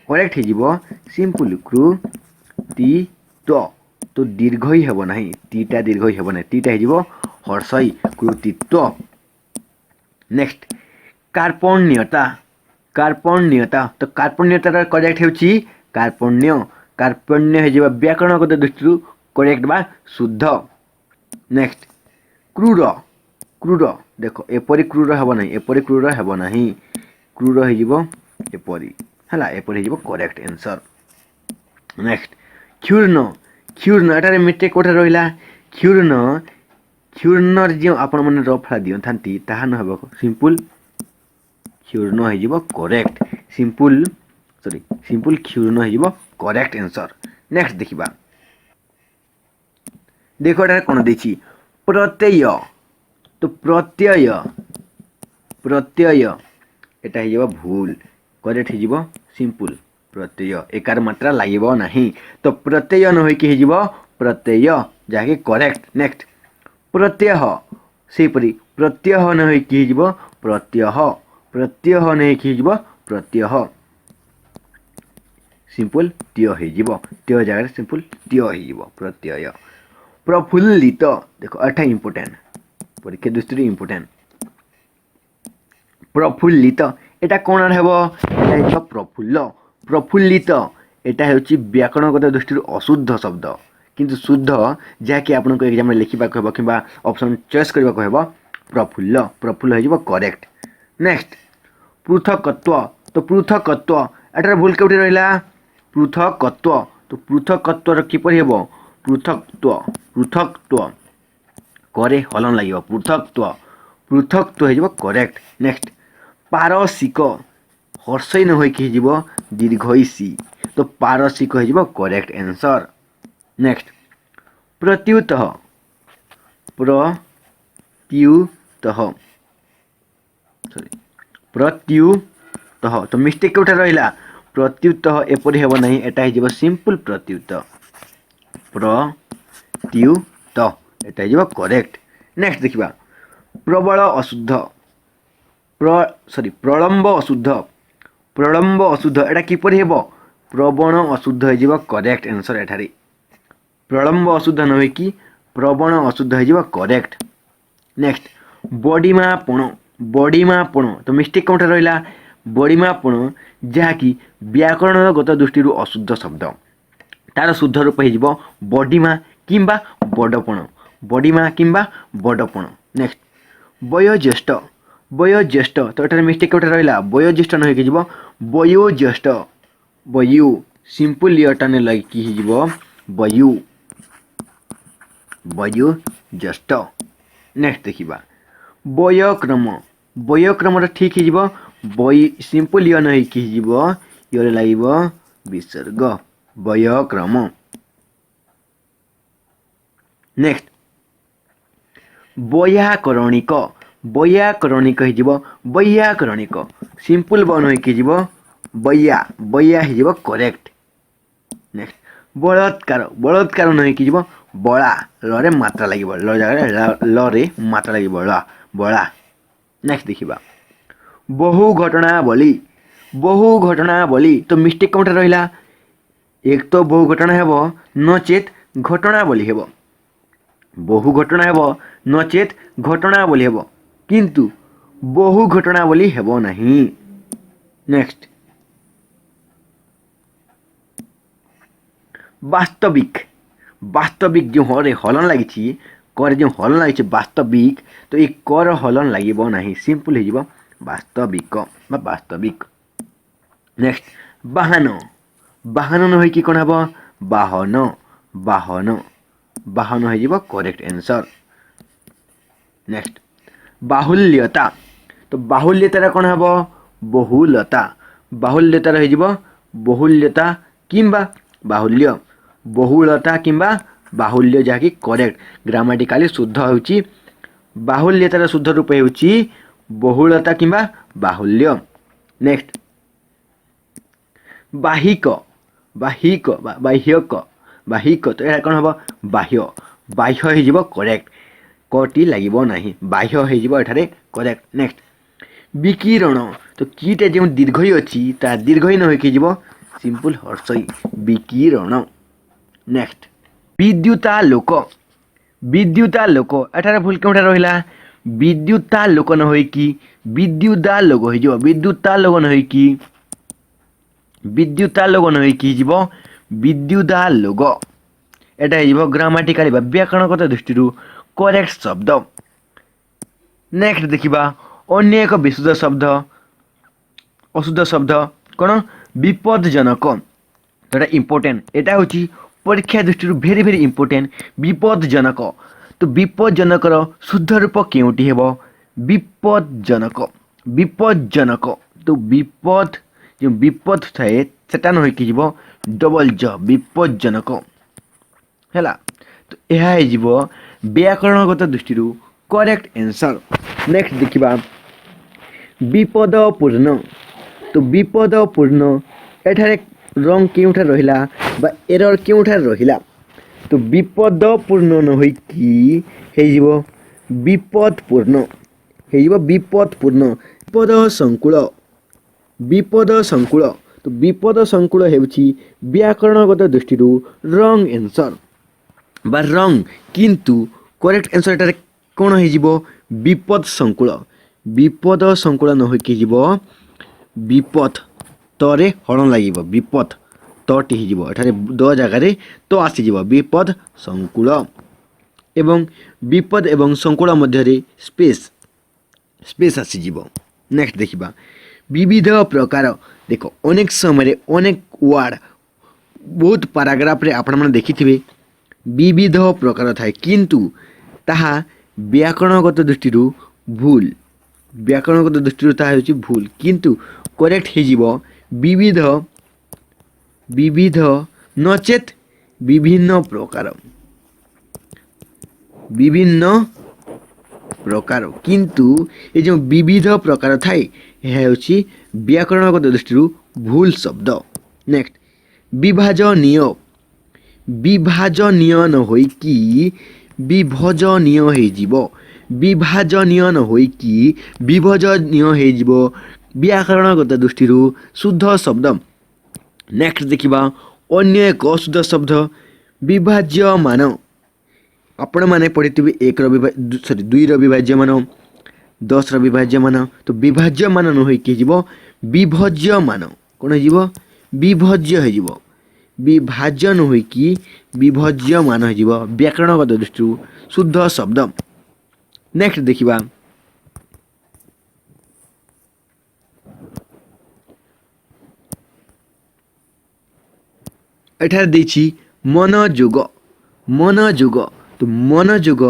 करेक्ट हो सिंपल कृतित्व, तो दीर्घ ही हेब ना, तीटा दीर्घ ही हेब ना, तीटा हो हर्षई कृतित्व। नेक्स्ट कार्पण्यता, कार्पण्यता, तो कार्पण्यतार करेक्ट हो कार्पण्य, कार्पण्य हो व्याकरणगत दृष्टि करेक्ट बा शुद्ध। नेक्स्ट क्रूर, क्रूर देख एपरी क्रूर हेब ना, एपरी क्रूर हेब ना, क्रूर हो एपरी है एपरी हो करेक्ट आंसर। नेक्स्ट क्षुर्ण, क्षुर्ण एटार मिस्टेक कौटे रहा क्षुर्ण, क्षुर्ण जो आपण मैंने रफा दिं था न सिंपल क्षुर्ण हो करेक्ट, सिंपल सॉरी सिंपल क्षुर्ण हो करेक्ट आंसर। नेक्स्ट देखा देखो एटा कौन देखी प्रत्यय, तो प्रत्यय, प्रत्यय एटा हो भूल करेक्ट हो सिंपल प्रत्यय एकार मात्रा लगे ना, तो प्रत्यय न हो प्रत्यय जहाँकि करेक्ट। नेक्स्ट प्रत्यय सेपरी प्रत्यय न हो प्रत्यय, प्रत्यय नहीं हो प्रत्यय सिंपल त्य हो त्य जगह सिंपल त्य हो प्रत्यय। प्रफुल्लित देखो अठा इंपोर्टेंट परीक्षा दृष्टि इंपोर्टेंट प्रफुल्लित एटा कौन हेब प्रफुल्ल, प्रफुल्लित एटा हूँ व्याकरणगत दृष्टि अशुद्ध शब्द किंतु शुद्ध जहाँकि आपको एग्जाम लिखा कहब कि ऑप्शन चॉइस करने को हेब प्रफुल्ल, प्रफुल्ल हो करेक्ट। नेक्स्ट पृथकत्व, तो पृथकत्व एटार भूल कौटी रहा पृथकत्व, तो पृथकत्व किपर हेब पृथकत्व, पृथकत्व करे हलन लगे पृथकत्व, पृथकत्व हो करेक्ट। नेक्स्ट पारसिक हर्षई न हो दीर्घईसी, तो पारसिक हो करेक्ट आंसर। नेक्स्ट प्रत्युत, प्रत्युत सॉरी प्रत्युत, तो मिस्टेक कौटा रहा प्रत्युत एपरी हेब ना, एटा हो सिंपल प्रत्युत, प्रत्युत एटा हो करेक्ट। नेक्स्ट देखा प्रबल अशुद्ध सॉरी प्रलम्ब अशुद्ध, प्रलम्ब अशुद्ध एटा किपर हेब प्रवण अशुद्ध हो करेक्ट आंसर। एठारे प्रलम्ब अशुद्ध न हो प्रवण अशुद्ध हो करेक्ट। नेक्स्ट बड़ीमापण, बड़ीमापण, तो मिस्टेक कौटा रहा बड़ीमापण जहाँकि व्याकरणगत दृष्टि अशुद्ध शब्द तार शुद्ध रूप हो बड़ीमा किंबा बड़पण, बड़ीमा किंबा बड़पण। नेक्स्ट वयोज्येष्ठ, वयोज्येष्ठ, तो ये मिस्टेक कौटे रहा वयोज्येष्ठ न हो वयोज्येष्ठ, वयु सिंपल इटा ने लगे वयु, वयोज्येष्ठ। नेक्स्ट देखा वयक्रम, वयक्रम ठीक हो वय सिंपल य नहीं ये लगे विसर्ग वयक्रम। नेक्स्ट वैयाकरणिक, ବୈୟାକରଣିକ ହେଇଯିବ ବୈୟାକରଣିକ। ସିମ୍ପଲ ବନ ହେଇକି ଯିବ ବୈୟା ବୈୟା ହେଇଯିବ କରେକ୍ଟ। ନେକ୍ସଟ ବଳାତ୍କାର ବଳାତ୍କାର ନ ହେଇକି ଯିବ ବଳା ଳରେ ମାତ୍ରା ଲାଗିବ ଲ ଜାଗାରେ ଳରେ ମାତ୍ରା ଲାଗିବ ବଳା। ନେକ୍ସଟ ଦେଖିବା ବହୁ ଘଟଣାବଳୀ ବହୁ ଘଟଣାବଳୀ ତ ମିଷ୍ଟେକ୍ କେଉଁଟା ରହିଲା ଏକ ତ ବହୁ ଘଟଣା ହେବ ନଚେତ ଘଟଣାବଳୀ ହେବ ବହୁ ଘଟଣା ହେବ ନଚେତ ଘଟଣାବଳୀ ହେବ କିନ୍ତୁ ବହୁ ଘଟଣାବଳୀ ହେବ ନାହିଁ। ନେକ୍ସଟ ବାସ୍ତବିକ ବାସ୍ତବିକ ଯେଉଁ ହରେ ହଲନ ଲାଗିଛି କରେ ଯେଉଁ ହଲନ ଲାଗିଛି ବାସ୍ତବିକ ତ ଏ କର ହଲନ ଲାଗିବ ନାହିଁ ସିମ୍ପଲ ହେଇଯିବ ବାସ୍ତବିକ ବା ବାସ୍ତବିକ। ନେକ୍ସଟ ବାହନ ବାହନ ନ ହେଇକି କ'ଣ ହେବ ବାହନ ବାହନ ବାହନ ହେଇଯିବ କରେକ୍ଟ ଆନ୍ସର। ନେକ୍ସଟ ବାହୁଲ୍ୟତା ତ ବାହୁଲ୍ୟତାର କ'ଣ ହେବ ବହୁଲତା ବାହୁଲ୍ୟତାର ହେଇଯିବ ବହୁଲ୍ୟତା କିମ୍ବା ବାହୁଲ୍ୟ ବହୁଳତା କିମ୍ବା ବାହୁଲ୍ୟ ଯାହାକି କରେକ୍ଟ ଗ୍ରାମାଟିକାଲି ଶୁଦ୍ଧ ହେଉଛି ବାହୁଲ୍ୟତାର ଶୁଦ୍ଧ ରୂପ ହେଉଛି ବହୁଳତା କିମ୍ବା ବାହୁଲ୍ୟ। ନେକ୍ସଟ ବାହିକ ବାହିକ ବାହ୍ୟକ ବାହିକ ତ ଏହା କ'ଣ ହେବ ବାହ୍ୟ ବାହ୍ୟ ହେଇଯିବ କରେକ୍ଟ କଟି ଲାଗିବ ନାହିଁ ବାହ୍ୟ ହେଇଯିବ ଏଠାରେ କରେକ୍ଟ। ନେକ୍ସଟ ବିକିରଣ ତ କିଟା ଯେଉଁ ଦୀର୍ଘଇ ଅଛି ତା ଦୀର୍ଘଇ ନ ହେଇକି ଯିବ ସିମ୍ପଲ ହର୍ଷଇ ବିକିରଣ। ନେକ୍ସଟ ବିଦ୍ୟୁତାଲୋକ ବିଦ୍ୟୁତାଲୋକ ଏଠାରେ ଭୁଲ କେଉଁଟା ରହିଲା ବିଦ୍ୟୁତାଲୋକ ନ ହୋଇକି ବିଦ୍ୟୁଦାଲୋକ ହେଇଯିବ ବିଦ୍ୟୁତାଲୋକ ନ ହୋଇକି ବିଦ୍ୟୁତାଲୋକ ନ ହୋଇକି ଯିବ ବିଦ୍ୟୁଦାଲୋକ ଏଟା ହେଇଯିବ ଗ୍ରାମାଟିକାଲି ବା ବ୍ୟାକରଣଗତ ଦୃଷ୍ଟିରୁ କରେକ୍ଟ ଶବ୍ଦ। ନେକ୍ସଟ ଦେଖିବା ଅନ୍ୟ ଏକ ବିଶୁଦ୍ଧ ଶବ୍ଦ ଅଶୁଦ୍ଧ ଶବ୍ଦ କ'ଣ ବିପଦଜନକ ଏଟା ଇମ୍ପୋର୍ଟାଣ୍ଟ ଏଟା ହେଉଛି ପରୀକ୍ଷା ଦୃଷ୍ଟିରୁ ଭେରି ଭେରି ଇମ୍ପୋର୍ଟାଣ୍ଟ ବିପଦଜନକ ତ ବିପଦଜନକର ଶୁଦ୍ଧ ରୂପ କେଉଁଟି ହେବ ବିପଦଜନକ ବିପଦଜନକ ତ ବିପଦ ଯେଉଁ ବିପଦ ଥାଏ ସେଟା ନ ହୋଇକି ଯିବ ଡବଲ ଜ ବିପଦଜନକ ହେଲା ତ ଏହା ହେଇଯିବ ବ୍ୟାକରଣଗତ ଦୃଷ୍ଟିରୁ କରେକ୍ଟ ଆନ୍ସର। ନେକ୍ସଟ ଦେଖିବା ବିପଦପୂର୍ଣ୍ଣ ତ ବିପଦପୂର୍ଣ୍ଣ ଏଠାରେ ରଙ୍ଗ କେଉଁଠାରେ ରହିଲା ବା ଏରର କେଉଁଠାରେ ରହିଲା ତ ବିପଦପୂର୍ଣ୍ଣ ନ ହୋଇକି ହେଇଯିବ ବିପଦପୂର୍ଣ୍ଣ ହେଇଯିବ ବିପଦପୂର୍ଣ୍ଣ ବିପଦ ସଂକୁଳ ବିପଦ ସଂକୁଳ ତ ବିପଦ ସଂକୁଳ ହେଉଛି ବ୍ୟାକରଣଗତ ଦୃଷ୍ଟିରୁ ରଙ୍ଗ ଆନ୍ସର ବା ରଙ୍ଗ କିନ୍ତୁ କରେକ୍ଟ ଆନ୍ସର ଏଠାରେ କ'ଣ ହେଇଯିବ ବିପଦ ସଂକୁଳ ବିପଦ ସଂକୁଳ ନ ହୋଇକି ଯିବ ବିପଦ ତରେ ହଳ ଲାଗିବ ବିପଦ ତଟି ହେଇଯିବ ଏଠାରେ ଦ ଜାଗାରେ ତ ଆସିଯିବ ବିପଦ ସଂକୁଳ ଏବଂ ବିପଦ ଏବଂ ସଂକୁଳ ମଧ୍ୟରେ ସ୍ପେସ୍ ଆସିଯିବ। ନେକ୍ସଟ ଦେଖିବା ବିବିଧ ପ୍ରକାର ଦେଖ ଅନେକ ସମୟରେ ଅନେକ ୱାର୍ଡ଼ ବହୁତ ପାରାଗ୍ରାଫରେ ଆପଣମାନେ ଦେଖିଥିବେ ବିବିଧ ପ୍ରକାର ଥାଏ କିନ୍ତୁ ତାହା ବ୍ୟାକରଣଗତ ଦୃଷ୍ଟିରୁ ଭୁଲ ବ୍ୟାକରଣଗତ ଦୃଷ୍ଟିରୁ ତାହା ହେଉଛି ଭୁଲ କିନ୍ତୁ କରେକ୍ଟ ହେଇଯିବ ବିବିଧ ବିବିଧ ନଚେତ ବିଭିନ୍ନ ପ୍ରକାର ବିଭିନ୍ନ ପ୍ରକାର କିନ୍ତୁ ଏ ଯେଉଁ ବିବିଧ ପ୍ରକାର ଥାଏ ଏହା ହେଉଛି ବ୍ୟାକରଣଗତ ଦୃଷ୍ଟିରୁ ଭୁଲ ଶବ୍ଦ। ନେକ୍ସଟ ବିଭାଜନୀୟ ବିଭାଜନୀୟ ନ ହୋଇକି ବିଭଜନୀୟ ହେଇଯିବ ବିଭାଜନୀୟ ନ ହୋଇକି ବିଭଜନୀୟ ହେଇଯିବ ବ୍ୟାକରଣଗତ ଦୃଷ୍ଟିରୁ ଶୁଦ୍ଧ ଶବ୍ଦ। ନେକ୍ସଟ ଦେଖିବା ଅନ୍ୟ ଏକ ଅଶୁଦ୍ଧ ଶବ୍ଦ ବିଭାଜ୍ୟମାନ ଆପଣମାନେ ପଢ଼ିଥିବେ ଦୁଇର ବିଭାଜ୍ୟମାନ 10ର ବିଭାଜ୍ୟମାନ ତ ବିଭାଜ୍ୟମାନ ନ ହୋଇକି ହେଇଯିବ ବିଭଜ୍ୟମାନ କ'ଣ ହେଇଯିବ ବିଭଜ୍ୟ ହେଇଯିବ ବିଭାଜନ ହୋଇକି ବିଭଜ୍ୟମାନ ହେଇଯିବ ବ୍ୟାକରଣଗତ ଦୃଷ୍ଟିରୁ ଶୁଦ୍ଧ ଶବ୍ଦ। ନେକ୍ସଟ ଦେଖିବା ଏଠାରେ ଦେଇଛି ମନୋଯୋଗ ମନୋଯୋଗ ତ ମନୋଯୋଗ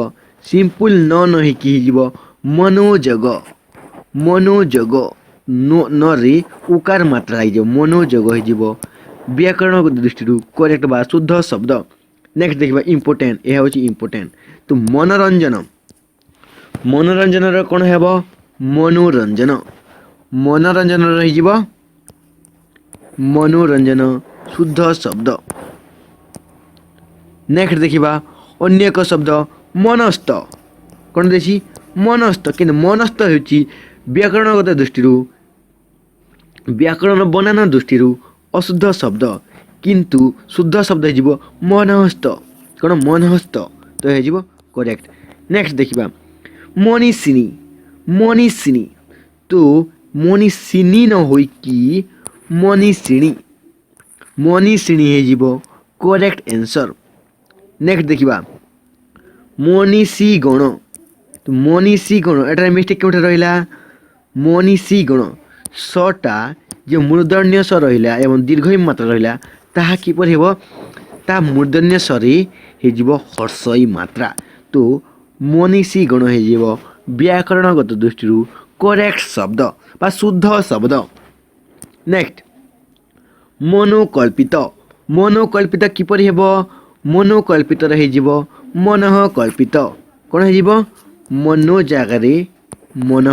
ସିମ୍ପଲ ନ ହେଇକି ହେଇଯିବ ମନୋଯୋଗ ମନୋଯୋଗ ନରେ ଉକାର ମାତ୍ରା ହେଇଯିବ ମନୋଯୋଗ ହେଇଯିବ ବ୍ୟାକରଣଗତ ଦୃଷ୍ଟିରୁ କରେକ୍ଟ ବା ଶୁଦ୍ଧ ଶବ୍ଦ। ନେକ୍ସଟ ଦେଖିବା ଇମ୍ପୋର୍ଟାଣ୍ଟ ଏହା ହେଉଛି ଇମ୍ପୋର୍ଟାଣ୍ଟ ତ ମନୋରଞ୍ଜନ मनोरंजन कौन है मनोरंजन मनोरंजन रही मनोरंजन शुद्ध शब्द। नेक्स्ट देखा अन्य एक शब्द मनस्थ कौन देखी मनस्थ कि मनस्थ हो व्याकरणगत दृष्टि व्याकरण बनान दृष्टि अशुद्ध शब्द किंतु शुद्ध शब्द हो मनहस्थ कौन मनहस्थ तो हो करेक्ट। नेक्स्ट देखा मनीषिणी मनीषिणी तो मनीषिणी न हो कि मनीषिणी मनीषिणी हो करेक्ट आंसर। नेक्स्ट देखा मनीषी गण तो मनीषी गण एटार मिस्टेक क्यों रहा मनीषी गण सटा जो मूर्धन्य स रहा एवं दीर्घ मात्रा रहा ताहा किपर हेब ता मूर्धन्य सरे हो हर्षई मात्रा तो मनीषी गण हो व्याकरणगत दृष्टि करेक्ट शब्द बा शुद्ध शब्द। नेक्स्ट मनोकल्पित मनोकल्पित किपर हेब मनोकल्पित हो मनः कल्पित कौन हो मनो जगार मन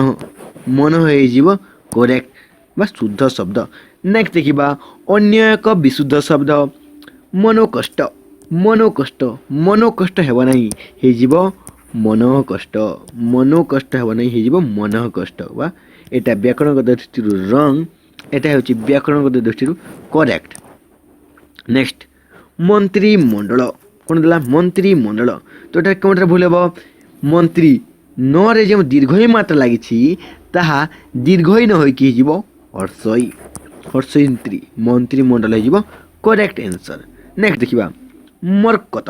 मन हो करेक्ट बा शुद्ध शब्द। नेक्स्ट देखा अन्य एक विशुद्ध शब्द मनोकष्ट मनोकष्ट मनोकष्ट हेब नहीं हो मनः कष्ट मनोकष्ट हेब नहीं हो मनः कष्ट बा एटा व्याकरणगत दृष्टि रंग एटा हूँ व्याकरणगत दृष्टि करेक्ट। नेक्स्ट मंत्रिमंडल कौन देला मंत्रिमंडल तो ये कौन भूल हे मंत्री न रे जो दीर्घ मात्रा लगी ताहा दीर्घ न हो हर्षई हर्षयंत्री मंत्रिमंडल हो करेक्ट आंसर। नेक्स्ट देखा मर्कत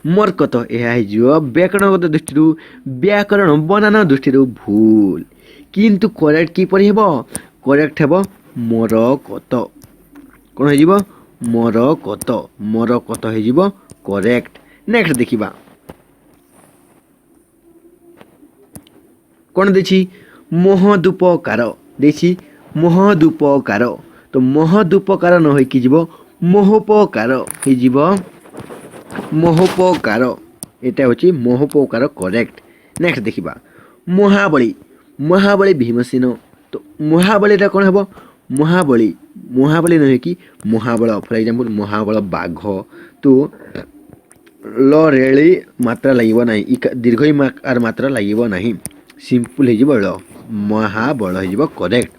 मर्कत यह व्याकरणगत दृष्टि व्याकरण बनान दृष्टि भूल किंतु करेक्ट किपर हेब करेक्ट हेब मरकत कौन हो मरकत मरकत हो करेक्ट। नेक्स्ट देखा कौन देखी महदूपकार देखी महदूपकार तो महदूपकार न हो मोहपकार हो मोहपकार यहाँ हूँ मोहपकार करेक्ट। नेक्स्ट देखा महाबली महाबली भीमसेन तो महाबली कौन हे महाबली महाबली न कि महाबल फॉर एग्जांपल महाबल बाघ तो ल रेली मात्रा लगे ना दीर्घ मात्रा लगे ना सिंपल हो महाबल हो करेक्ट।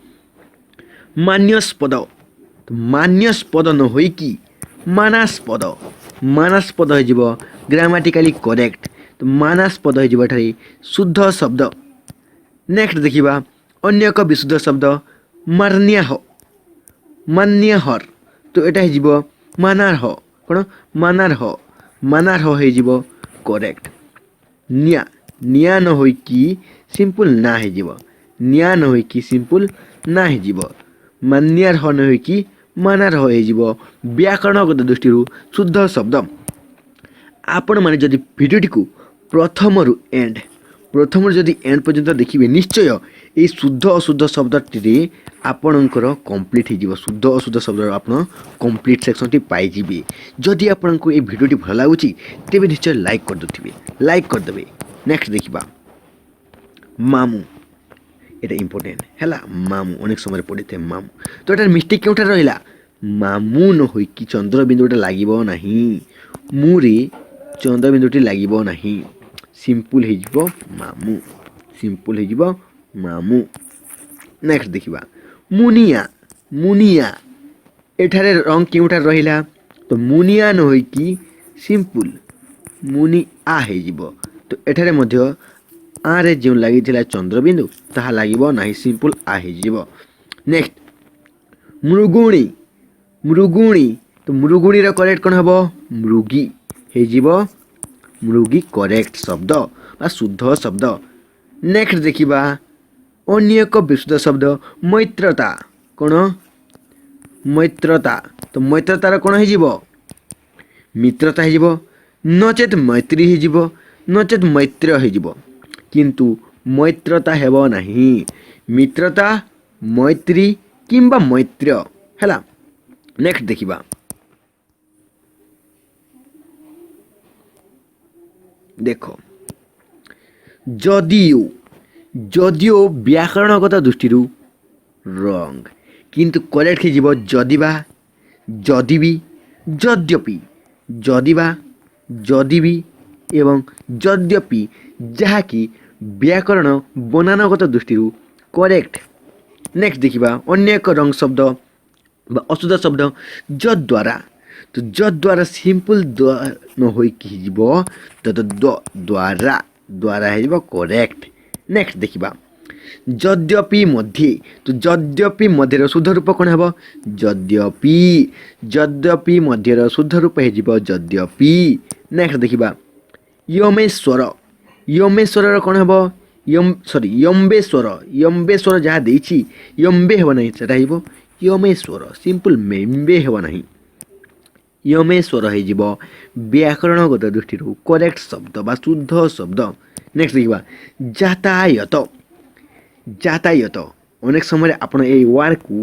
मान्यस्पद तो मान्यस्पद न हो कि मानास्पद मानास्पद हो ग्रामाटिकली करेक्ट तो मानास्पद हो शुद्ध शब्द। नेक्स्ट देखा अन्य एक विशुद्ध शब्द मान्याह मान्यहर तो यहाँ हो मानारह कौन मानारह मानारह हो करेक्ट। निया निया न हो कि सिंपल ना हो निया न हो कि सिंपल ना हो मान्यारह न हो कि मानारह हो व्याकरणगत दृष्टि शुद्ध शब्द। आपण मैंने जदि भिडियोटी को प्रथम रु एंड एंड पर्यंत देखिए निश्चय ये शुद्ध अशुद्ध शब्दटी आपणकर कंप्लीट हो शुद्ध अशुद्ध शब्द आप कंप्लीट सेक्शन टी पाइबे। जदि आपको ये भिडियोटी भल लगुच तेज निश्चय लाइक करदे लाइक करदे। नेक्स्ट देखा मामू ये इंपोर्टेंट है मामू अनेक समय पढ़ी थे मामू तो ये मिस्टेक क्यों रहा मामू न हो कि चंद्रबिंदुटा लगे ना मुरे चंद्रबिंदुटी लगे ना सिंपल हो मामू सिंपल हो मामू। नेक्स्ट देखा मुनिया मुनिया एठारे रंग क्योंटा रहा तो मुनिया न हो कि सिंपल मुनि आ हो तो एठारे मध्य आरे जो लगी चंद्रबिंदु ताहा लगे ना सिंपल आ हो। नेक्स्ट मृगुणी मृगुणी तो मृगुणी करेक्ट कौन हम मृगी हो मृगी करेक्ट शब्द बा शुद्ध शब्द। नेक्स्ट देखा अन्य एक विशुद्ध शब्द मैत्रता कौन मैत्रता तो मैत्रतार कौन हो मित्रता हो नचेत मैत्री हो नचेत मैत्र हो किंतु मैत्रता हेब नहीं मित्रता मैत्री किंबा मैत्र है। नेक्स्ट देखा देख ଯଦିଓ ଯଦିଓ ବ୍ୟାକରଣଗତ ଦୃଷ୍ଟିରୁ ରଙ୍ଗ କିନ୍ତୁ କରେକ୍ଟ ହେଇଯିବ ଯଦିବା ଯଦିବି ଯଦ୍ୟପି ଯଦିବା ଯଦିବି ଏବଂ ଯଦ୍ୟପି ଯାହାକି ବ୍ୟାକରଣ ବନାନଗତ ଦୃଷ୍ଟିରୁ କରେକ୍ଟ। ନେକ୍ସଟ ଦେଖିବା ଅନ୍ୟ ଏକ ରଙ୍ଗ ଶବ୍ଦ ବା ଅଶୁଦ୍ଧ ଶବ୍ଦ ଯଦ୍ୱାରା। ତ ଯଦ୍ୱାରା ସିମ୍ପଲ ନ ହୋଇକି ହେଇଯିବ ଦ୍ୱାରା ଦ୍ୱାରା ହେଇଯିବ କରେକ୍ଟ। ନେକ୍ସଟ ଦେଖିବା ଯଦ୍ୟପି ମଧ୍ୟ। ତ ଯଦ୍ୟପି ମଧ୍ୟର ଶୁଦ୍ଧ ରୂପ କ'ଣ ହେବ ଯଦ୍ୟପି। ଯଦ୍ୟପି ମଧ୍ୟର ଶୁଦ୍ଧ ରୂପ ହେଇଯିବ ଯଦ୍ୟପି। ନେକ୍ସଟ ଦେଖିବା ୟମେଶ୍ୱର। ୟମେଶ୍ୱରର କ'ଣ ହେବ ୟମ୍ବେଶ୍ୱର। ୟମ୍ବେଶ୍ୱର ଯାହା ଦେଇଛି ୟମ୍ବେ ହେବ ନାହିଁ ସେଟା ହେଇଯିବ ୟମେଶ୍ୱର। ସିମ୍ପଲ ମେମ୍ବେ ହେବ ନାହିଁ ୟମେଶ୍ୱର ହେଇଯିବ ବ୍ୟାକରଣଗତ ଦୃଷ୍ଟିରୁ କରେକ୍ଟ ଶବ୍ଦ ବା ଶୁଦ୍ଧ ଶବ୍ଦ। ନେକ୍ସଟ ଦେଖିବା ଯାତାୟତ। ଯାତାୟତ ଅନେକ ସମୟରେ ଆପଣ ଏଇ ୱାର୍ଡ଼କୁ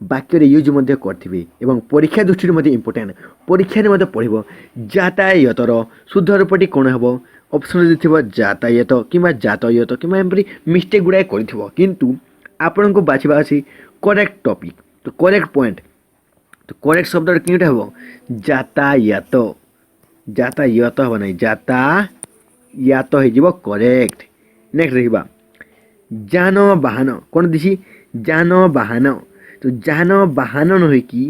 ବାକ୍ୟରେ ୟୁଜ୍ ମଧ୍ୟ କରିଥିବେ ଏବଂ ପରୀକ୍ଷା ଦୃଷ୍ଟିରୁ ମଧ୍ୟ ଇମ୍ପୋର୍ଟାଣ୍ଟ। ପରୀକ୍ଷାରେ ମଧ୍ୟ ପଢ଼ିବ ଯାତାୟତର ଶୁଦ୍ଧ ରୂପଟି କ'ଣ ହେବ ଅପସନ୍ ଯଦି ଥିବ ଯାତାୟତ କିମ୍ବା ଯାତାୟତ କିମ୍ବା ଏପରି ମିଷ୍ଟେକ୍ ଗୁଡ଼ାଏ କରିଥିବ କିନ୍ତୁ ଆପଣଙ୍କୁ ବାଛିବା ଅଛି କରେକ୍ଟ ଟପିକ୍। ତ କରେକ୍ଟ ପଏଣ୍ଟ ତ କରେକ୍ଟ ଶବ୍ଦଟା କେଉଁଟା ହେବ ଯାତାୟାତ। ଯାତାୟତ ହେବ ନାହିଁ ଯାତାୟାତ ହେଇଯିବ କରେକ୍ଟ। ନେକ୍ସଟ ଦେଖିବା ଯାନବାହନ। କ'ଣ ଦିଛି ଯାନବାହନ। ତ ଯାନବାହନ ନୁହେଁକି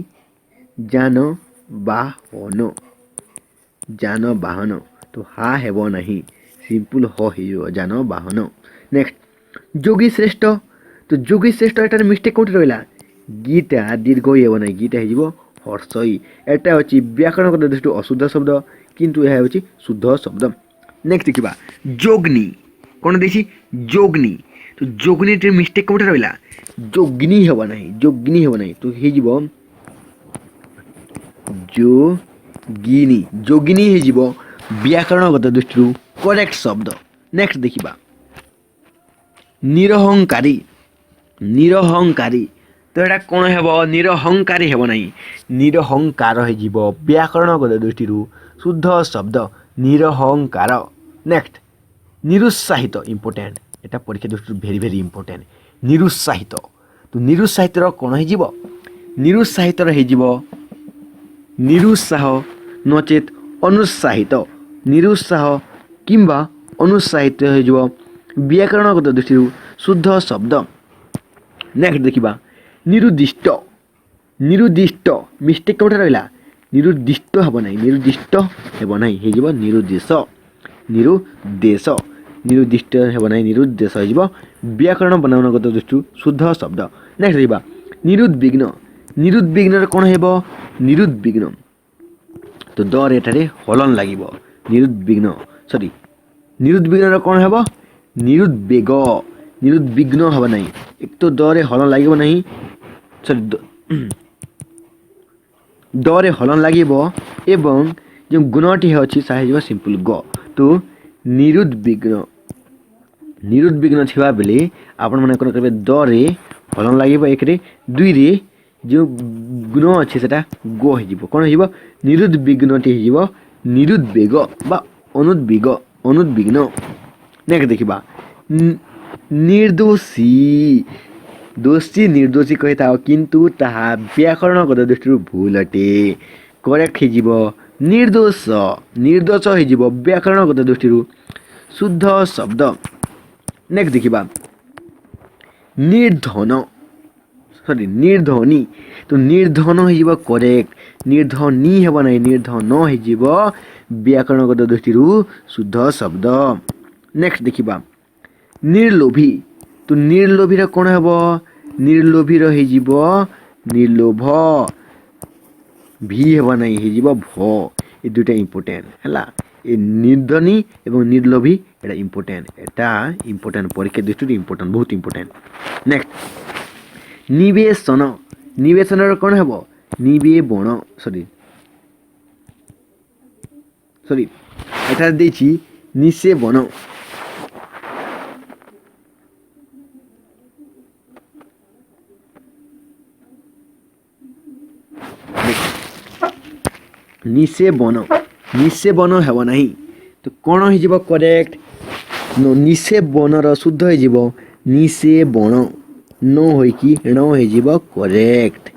ଯାନବାହନ ଯାନବାହନ ତ ହା ହେବ ନାହିଁ ସିମ୍ପଲ ହ ହେଇଯିବ ଯାନବାହନ। ନେକ୍ସଟ ଯୋଗୀ ଶ୍ରେଷ୍ଠ। ତ ଯୋଗୀ ଶ୍ରେଷ୍ଠ ଏଠାରେ ମିଷ୍ଟେକ୍ କେଉଁଠି ରହିଲା ଗୀତା ଦୀର୍ଘ ହେବ ନାହିଁ ଗୀତା ହେଇଯିବ ହର୍ଷଇ। ଏଟା ହେଉଛି ବ୍ୟାକରଣଗତ ଦୃଷ୍ଟିରୁ ଅଶୁଦ୍ଧ ଶବ୍ଦ କିନ୍ତୁ ଏହା ହେଉଛି ଶୁଦ୍ଧ ଶବ୍ଦ। ନେକ୍ସଟ ଦେଖିବା ଯୋଗ୍ନି। କ'ଣ ଦେଇଛି ଯୋଗ୍ନି। ତ ଯୋଗ୍ନିଟିର ମିଷ୍ଟେକ୍ କେଉଁଠି ରହିଲା ଯୋଗ୍ନି ହେବ ନାହିଁ ଯୋଗ୍ନି ହେବ ନାହିଁ ତ ହେଇଯିବ ଯୋଗିନୀ। ଯୋଗିନୀ ହେଇଯିବ ବ୍ୟାକରଣଗତ ଦୃଷ୍ଟିରୁ କରେକ୍ଟ ଶବ୍ଦ। ନେକ୍ସଟ ଦେଖିବା ନିରହଙ୍କାରୀ। ନିରହଙ୍କାରୀ ତ ଏଇଟା କ'ଣ ହେବ ନିରହଙ୍କାରୀ ହେବ ନାହିଁ ନିରହଙ୍କାର ହେଇଯିବ ବ୍ୟାକରଣଗତ ଦୃଷ୍ଟିରୁ ଶୁଦ୍ଧ ଶବ୍ଦ ନିରହଙ୍କାର। ନେକ୍ସଟ ନିରୁତ୍ସାହିତ ଇମ୍ପୋର୍ଟାଣ୍ଟ ଏଟା ପରୀକ୍ଷା ଦୃଷ୍ଟିରୁ ଭେରି ଇମ୍ପୋର୍ଟାଣ୍ଟ ନିରୁତ୍ସାହିତ। ତ ନିରୁତ୍ସାହିତର କ'ଣ ହେଇଯିବ ନିରୁତ୍ସାହିତର ହେଇଯିବ ନିରୁତ୍ସାହ ନଚେତ ଅନୁତ୍ସାହିତ। ନିରୁତ୍ସାହ କିମ୍ବା ଅନୁତ୍ସାହିତ ହେଇଯିବ ବ୍ୟାକରଣଗତ ଦୃଷ୍ଟିରୁ ଶୁଦ୍ଧ ଶବ୍ଦ। ନେକ୍ସଟ ଦେଖିବା ନିରୁଦ୍ଦିଷ୍ଟ। ନିରୁଦ୍ଦିଷ୍ଟ ମିଷ୍ଟେକ୍ କେଉଁଠି ରହିଲା ନିରୁଦ୍ଦିଷ୍ଟ ହେବ ନାହିଁ ନିରୁଦ୍ଦିଷ୍ଟ ହେବ ନାହିଁ ହେଇଯିବ ନିରୁଦ୍ଦେଶ। ନିରୁଦ୍ଦେଶ ନିରୁଦ୍ଦିଷ୍ଟ ହେବ ନାହିଁ ନିରୁଦ୍ଦେଶ ହେଇଯିବ ବ୍ୟାକରଣ ବନାନଗତ ଦୃଷ୍ଟିରୁ ଶୁଦ୍ଧ ଶବ୍ଦ। ନେକ୍ସଟ ଦେଖିବା ନିରୁଦ୍ବିଗ୍ନ। ନିରୁଦ୍ବିଗ୍ନର କ'ଣ ହେବ ନିରୁଦ୍ବିଗ୍ନ। ତ ଦରେ ଏଠାରେ ହଲନ ଲାଗିବ ନିରୁଦ୍ବିଗ୍ନ ନିରୁଦ୍ବିଗ୍ନର କ'ଣ ହେବ ନିରୁଦ୍ବେଗ। ନିରୁଦ୍ବିଗ୍ନ ହେବ ନାହିଁ ଏକ ତ ଦରେ ହଲନ ଲାଗିବ ନାହିଁ ଦରେ ହଲନ ଲାଗିବ ଏବଂ ଯେଉଁ ଗୁଣଟି ଅଛି ତାହା ହେଇଯିବ ସିମ୍ପଲ ଗ। ତ ନିରୁଦ୍ବିଗ୍ନ ନିରୁଦ୍ବିଗ୍ନ ଥିବା ବେଳେ ଆପଣମାନେ କ'ଣ କରିବେ ଦରେ ହଲନ ଲାଗିବ ଏକରେ ଦୁଇରେ ଯେଉଁ ଗୁଣ ଅଛି ସେଟା ଗ ହେଇଯିବ କ'ଣ ହେଇଯିବ ନିରୁଦ୍ବିଗ୍ନଟି ହେଇଯିବ ନିରୁଦ୍ବେଗ ବା ଅନୁଦ୍ବିଗ୍ନ। ନେକ୍ସଟ ଦେଖିବା ନିର୍ଦ୍ଦୋଷୀ। ଦୋଷୀ ନିର୍ଦ୍ଦୋଷୀ କହିଥାଉ କିନ୍ତୁ ତାହା ବ୍ୟାକରଣଗତ ଦୃଷ୍ଟିରୁ ଭୁଲ ଅଟେ କରେକ୍ଟ ହେଇଯିବ ନିର୍ଦ୍ଦୋଷ। ନିର୍ଦ୍ଦୋଷ ହେଇଯିବ ବ୍ୟାକରଣଗତ ଦୃଷ୍ଟିରୁ ଶୁଦ୍ଧ ଶବ୍ଦ। ନେକ୍ସଟ ଦେଖିବା ନିର୍ଦ୍ଧନ ନିର୍ଦ୍ଧନୀ। ତ ନିର୍ଦ୍ଧନ ହେଇଯିବ କରେକ୍ଟ ନିର୍ଦ୍ଧନୀ ହେବ ନାହିଁ ନିର୍ଦ୍ଧନ ହେଇଯିବ ବ୍ୟାକରଣଗତ ଦୃଷ୍ଟିରୁ ଶୁଦ୍ଧ ଶବ୍ଦ। ନେକ୍ସଟ ଦେଖିବା ନିର୍ଲୋଭୀ। ତ ନିର୍ଲୋଭୀର କ'ଣ ହେବ ନିର୍ଲୋଭୀର ହେଇଯିବ ନିର୍ଲୋଭ ଭି ହେବ ନାହିଁ ହେଇଯିବ ଭ। ଏ ଦୁଇଟା ଇମ୍ପୋର୍ଟାଣ୍ଟ ହେଲା ଏ ନିର୍ଦ୍ଧନୀ ଏବଂ ନିର୍ଲୋଭୀ ଏଇଟା ଇମ୍ପୋର୍ଟାଣ୍ଟ ପରୀକ୍ଷା ଦୃଷ୍ଟିରୁ ଇମ୍ପୋର୍ଟାଣ୍ଟ ବହୁତ ଇମ୍ପୋର୍ଟାଣ୍ଟ। ନେକ୍ସଟ ନିବେଶନ। ନିବେଶନର କ'ଣ ହେବ ନିବେବଣ ଏଠାରେ ଦେଇଛି ନିଷେବନ। ନିଷେବନ ନିଷେବନ ହେବ ନାହିଁ ତ କ'ଣ ହେଇଯିବ କରେକ୍ଟ निशे बनर शुद्ध हो निशे बण न होइकी ण हो करेक्ट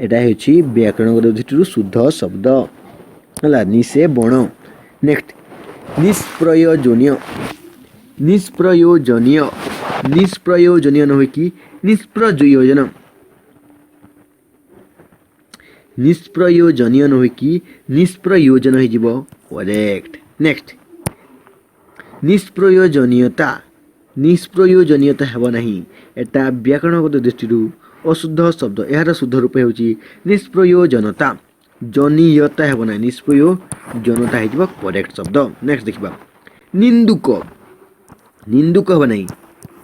एटा होछि व्याकरणगत दृष्टि शुद्ध शब्द है निशे बण नेक्स्ट निष्प्रयोजनीय निष्प्रयोजनीय निष्प्रयोजनीय न होइकी निष्प्रयोजन निष्प्रयोजनीय न होइकी निष्प्रयोजन हो करेक्ट नेक्स्ट निष्प्रयोजनीयता निष्प्रयोजनीयता हेब नहीं एटा व्याकरणगत दृष्टि अशुद्ध शब्द यार शुद्ध रूप हो निष्प्रयोजनता जनीयता हेब ना निष्प्रयोजनता हो करेक्ट शब्द नेक्स्ट देखा निंदुक निंदुक हेब ना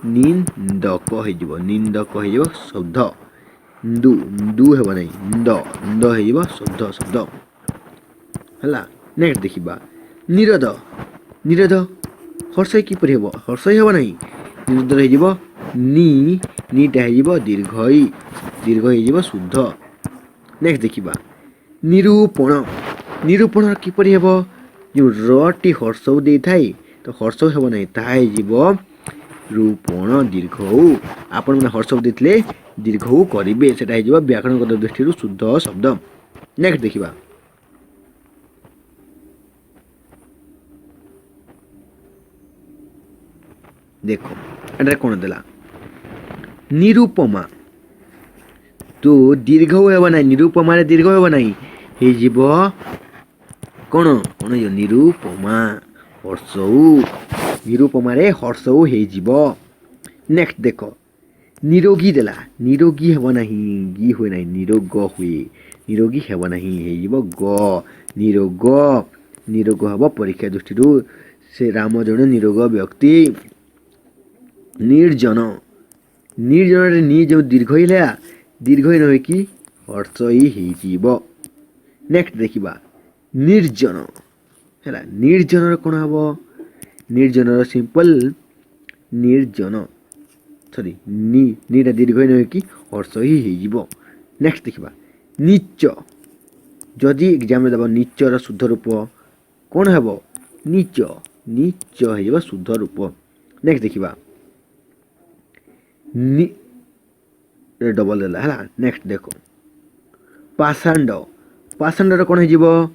निंदक हो निंदक हो शब्द दु दु हेब ना द हो शब्द शब्द है नेक्स्ट देखा निरोध निरोध हर्षय किपर हे हर्षय हेब ना निरोध हो नीटा हो दीर्घ हो शुद्ध नेक्स्ट देखा निरूपण निरूपण किपर हे जो री हर्ष दे थाए तो हर्ष हेब ना ताहा रूपण दीर्घ आपण मैंने हर्ष देते दीर्घ करेंगे से व्याकरणगत दृष्टि शुद्ध शब्द नेक्स्ट देखा देख एटा कौन देला निरूपमा तो दीर्घ हेब ना निरूपमा दीर्घ हेब ना कौन कौन निरूपमा हर्षौ निरूपमा हर्षौ हो नेक्स्ट देख निरोगी देला निरोगी हेब ना गी हुए ना निरोग हुए निरोगी हेब ना ग निरोग निरोग हेब परीक्षा दृष्टि से राम जन निरोग व्यक्ति निर्जन निर्जन नि जो दीर्घ दीर्घ न होइकी हर्ष ही हो नेक्स्ट देखा निर्जन है निर्जन कौन हम निर्जन सिंपल निर्जन सॉरी नीटा दीर्घ न होइकी हर्ष ही हो नेक्स्ट देखा नीच जदि एग्जाम देव नीचर शुद्ध रूप कौन हम नीच नीच हो शुद्ध रूप नेक्स्ट देखा डबल देला है नेक्स्ट देख पाषांड पाषांड कौन हो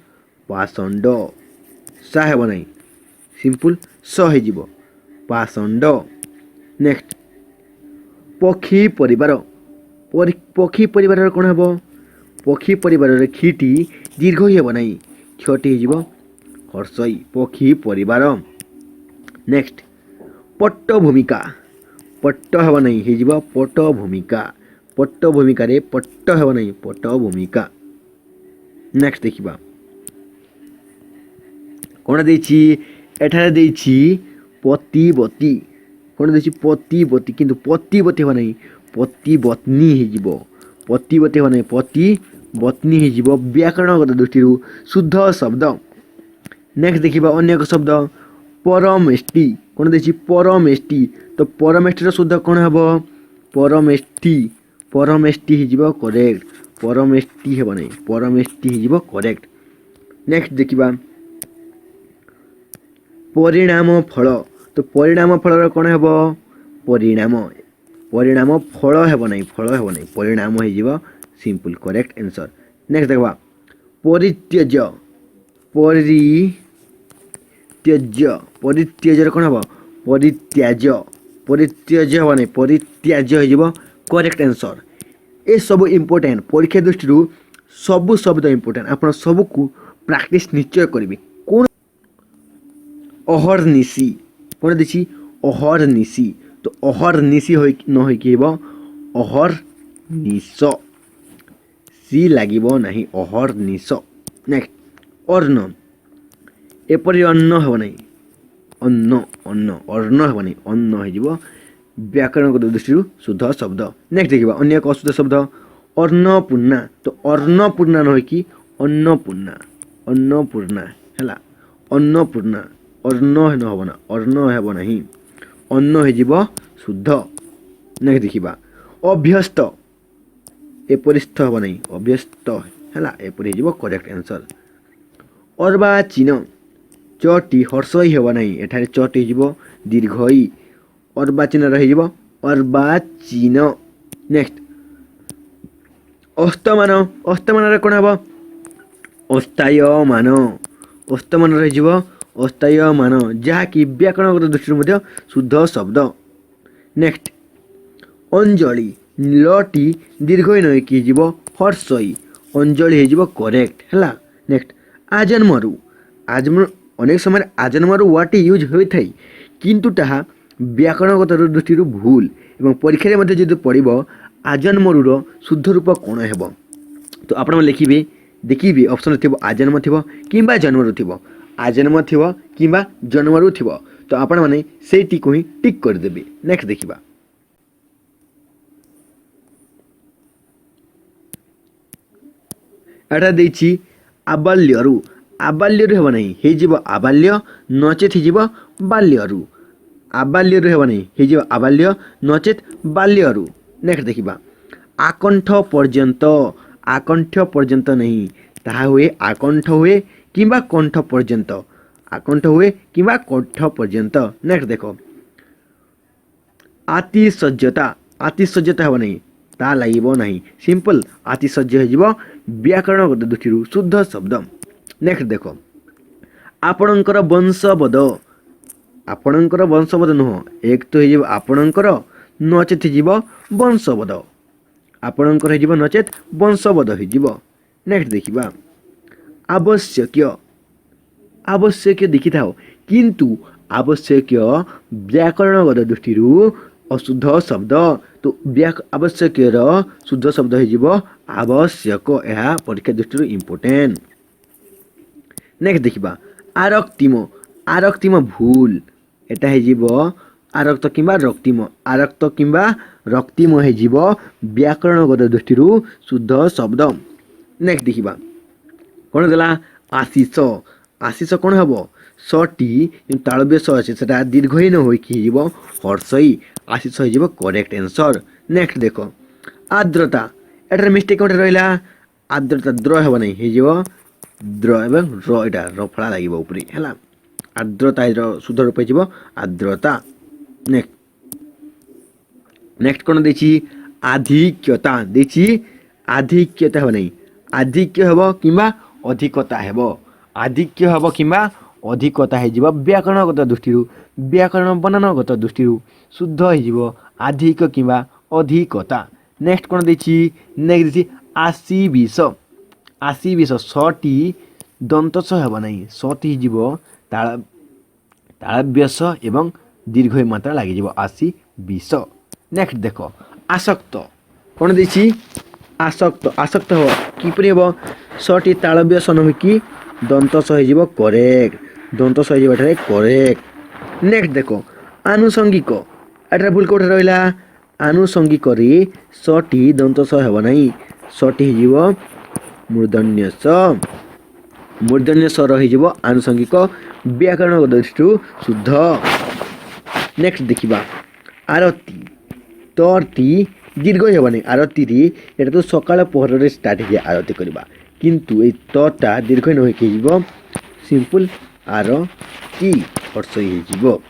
पाषंड सा हेब ना सिंपल स हो पाषंड नेक्स्ट पक्षी परिवार पक्षी परिवार कौन हम पक्षी परिवार क्षीटी दीर्घ हेब ना क्षटी हो हर्षई पक्षी परिवार नेक्स्ट पट्ट भूमिका पट्ट हेब ना पट भूमिका पट्ट भूमिका पट्ट हेब ना पट भूमिका नेक्स्ट देखा कौन देठी पतिवती कौन देती पतिवती किंतु पतिवती हेब ना पतिवत्नी हो पतिवती हेब ना पतिवत्नी हो व्याकरणगत दृष्टि शुद्ध शब्द नेक्स्ट देखा अन्य एक शब्द परमेष्टि कौन देती परमेष्टि तो परमेष्टि शुद्ध कौन हम परमेष्टि परमेष्टि हो करेक्ट परमेष्टि हेब ना परमेष्टि हो करेक्ट नेक्स्ट देखा परिणाम फल तो परिणाम फल कौन हम परिणाम परिणाम फल हेब ना परिणाम हो सिंपल करेक्ट आंसर नेक्स्ट देखा परित्यज परित्यज परित्यज कौन हम परित्याज परित्याज हेब ना परित्याज हो करेक्ट आंसर ए सब इम्पोर्टेंट परीक्षा दृष्टि सबू शब्द इम्पोर्टेंट आप सबको प्रैक्टिस निश्चय करेंगे कौन अहर्निशी कौन देखी अहर्निशी तो अहर्निशी न हो अहर्निश सी लगे ना अहर्निश नेक्स्ट अर्ण एपरी अन्न हेब ना अन्न अन्न अर्ण हेब ना अन्न हो व्याकरणगत दृष्टि शुद्ध शब्द नेक्स्ट देखा अन्य एक अशुद्ध शब्द अन्नपूर्णा तो अन्नपूर्णा न होइकी अन्नपूर्णा अन्नपूर्णा है अन्नपूर्णा अर्ण न हेब ना अर्ण हेब ना अन्न हो शुद्ध नेक्स्ट देखा अभ्यस्त एपरिस्थ हेब ना अभ्यस्त है एपरी हो करेक्ट आंसर अर्वाचीन चटी हर्षई हेब ना एठारे चट हो दीर्घई अर्बाचीन रही अर्बाचीन नेक्स्ट अस्तमान अस्तमान कौन हम अस्तायमान अस्तमान रही अस्तायमान जहाँकि व्याकरणगत दृष्टि शुद्ध शब्द नेक्स्ट अंजलि लटी दीर्घई नईकि हर्षई अंजलि हो करेक्ट है नेक्स्ट आजन्मरु आजन्म अनेक समय आजन्मरु वाट यूज होता है किंतु ताहा व्याकरणगत दृष्टि भूल एवं परीक्षा जो पढ़ आजन्मरुर शुद्ध रूप कौन है तो आप लिखे देखिए ऑप्शन थी आजन्म थी कि जन्मरु थी आजन्म थी कि जन्मरु थी तो आपण मैंने से ही टिक करदे नेक्स्ट देखा एटा देछि आबाल्यरु आबाल्यरु हेब नहीं हेजिब आबाल्य नचेत हेजिब बाल्यरु आबाल्यरु हेब नहीं हेजिब आबाल्य नचेत बाल्यरु नेक्स्ट देखिबा आकंठ पर्यंत नहीं ताहा हुए आकंठ हुए किंबा कंठ पर्यंत आकंठ हुए किंबा कंठ पर्यंत नेक्स्ट देखो आतिशज्यता हेब नहीं ता लागिबो नहीं सिंपल आतिशज्य हेजिब व्याकरणगत दृष्टि शुद्ध शब्द नेक्स्ट देखो आपणकर वंशवद नुह एक तो हो आपणकर नचेत हो वंशवद आपणकर हो नचेत वंशवद हो नेक्स्ट देखा आवश्यक देखि था किंतु आवश्यक व्याकरणगत दृष्टि अशुद्ध शब्द तो आवश्यक शुद्ध शब्द हो आवश्यक यह परीक्षा दृष्टि इम्पोर्टेंट नेक्स्ट देखा आरक्तिम भूल एटा हो आरक्त कि रक्तिम हो व्याकरणगत दृष्टि शुद्ध शब्द नेक्स्ट देखा कौन देला आशीष कौन हम सटी तालव्य स अच्छे से दीर्घहीन हो हर्षई आशीष हो करेक्ट आंसर नेक्स्ट देख आर्द्रता एटार मिस्टेक कौन रहा आर्द्रता द्र हे नहीं हो द्र एवं र एटा रफड़ा लगे उपरे है आर्द्रता शुद्ध रूप हो आर्द्रता नेक्स्ट कौन देखी आधिक्यता आधिक्यता हे नहीं आधिक्य हम कि अधिकता हेब आधिक्य हम कि अधिकता हो व्याकरणगत दृष्टि व्याकरण बनानगत दृष्टि शुद्ध हो आधिक कि अधिकता नेक्स्ट कौन देखी नेक्स्ट देखी आशीविष सटी दंतस हेब नहीं सटी हो तालव्यस एवं दीर्घ मात्रा लगे आशीविष नेक्स्ट देख आसक्त कौन देखी आसक्त हो किपरि हम सटी तालव्यस न कि दंतस हो करेक्ट दंतस हो करेक्ट नेक्स्ट देख आनुषंगिक एटार भूल कौट रहा आनुषंगिक सटी दंतस हेब नहीं सटी हो मूर्धन्य स रही आनुषंगिक व्याकरण दृष्टि शुद्ध नेक्स्ट देखा आरती तर्ती दीर्घ हेब नहीं आरती एटा तो सकाल पहर स्टार्ट हो आरती करवा किंतु ये तटा दीर्घ न हो सिंपल आरती हर्षई हो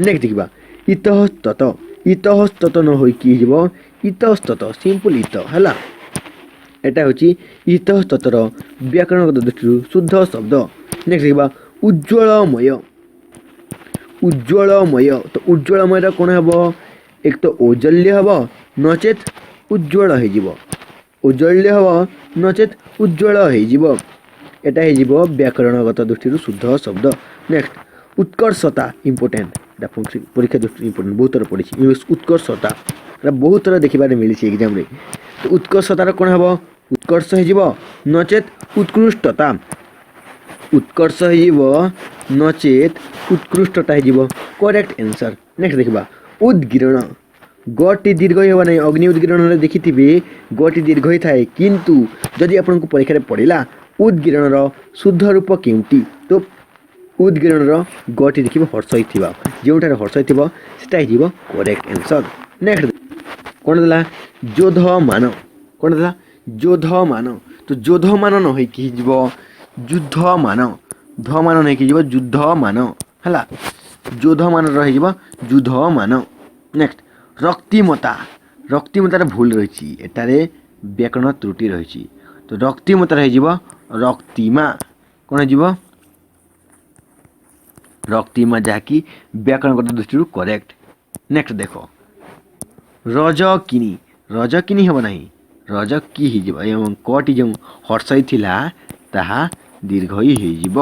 नेक्स्ट देखा इतस्तत न हो इतस्तत सिंपल इत है एटा हूँ इतस्ततर व्याकरणगत दृष्टि शुद्ध शब्द नेक्स्ट देखा उज्ज्वलमय तो उज्ज्वलमय कौन हम एक तो औज्जल्य हम नचेत उज्ज्वल हो औज्जल्य हम नचेत उज्ज्वल हो एटा हो व्याकरणगत दृष्टि शुद्ध शब्द नेक्स्ट उत्कर्षता इम्पोर्टेंट परीक्षा दृष्टि इम्पोर्टेंट बहुत थर पढ़ी उत्कर्षता बहुत थर देखने मिली एग्जाम तो उत्कर्षतार कौन हम उत्कर्ष हो नचेत उत्कृष्टता उत्कर्ष हो नचेत उत्कृष्टता हो करेक्ट आंसर नेक्स्ट देखा उद्गीरण गटी दीर्घ हे नहीं अग्नि उद्गीरण देखिथे गटी दीर्घ ही थाए किंतु जदि आपन को परीक्षा पढ़ला उद्गीरण शुद्ध रूप केउटी तो उद्गीरण गटी देखिए हर्षई थी जोठार हर्षई थी से करेक्ट आंसर नेक्स्ट कौन देला जोधमान कौन देला जोधमान तो जोधमान न हो कि युद्धमान ଧ ମାନ ନେଇକି ଯିବ ଯୁଦ୍ଧମାନ ହେଲା, ଯୋଦ୍ଧମାନ ରହିଯିବ ଯୁଦ୍ଧମାନ। ନେକ୍ସଟ ରକ୍ତିମତା, ରକ୍ତିମତାରେ ଭୁଲ ରହିଛି, ଏଠାରେ ବ୍ୟାକରଣ ତ୍ରୁଟି ରହିଛି। ତ ରକ୍ତିମତାରେ ହେଇଯିବ ରକ୍ତିମା, କ'ଣ ହେଇଯିବ ରକ୍ତିମା, ଯାହାକି ବ୍ୟାକରଣଗତ ଦୃଷ୍ଟିରୁ କରେକ୍ଟ। ନେକ୍ସଟ ଦେଖ ରଜକିନୀ, ରଜକିନୀ ହେବ ନାହିଁ, ରଜକି ହେଇଯିବ ଏବଂ କଟି ଯେଉଁ ହର୍ଷଇ ଥିଲା ତାହା ଦୀର୍ଘଇ ହେଇଯିବ।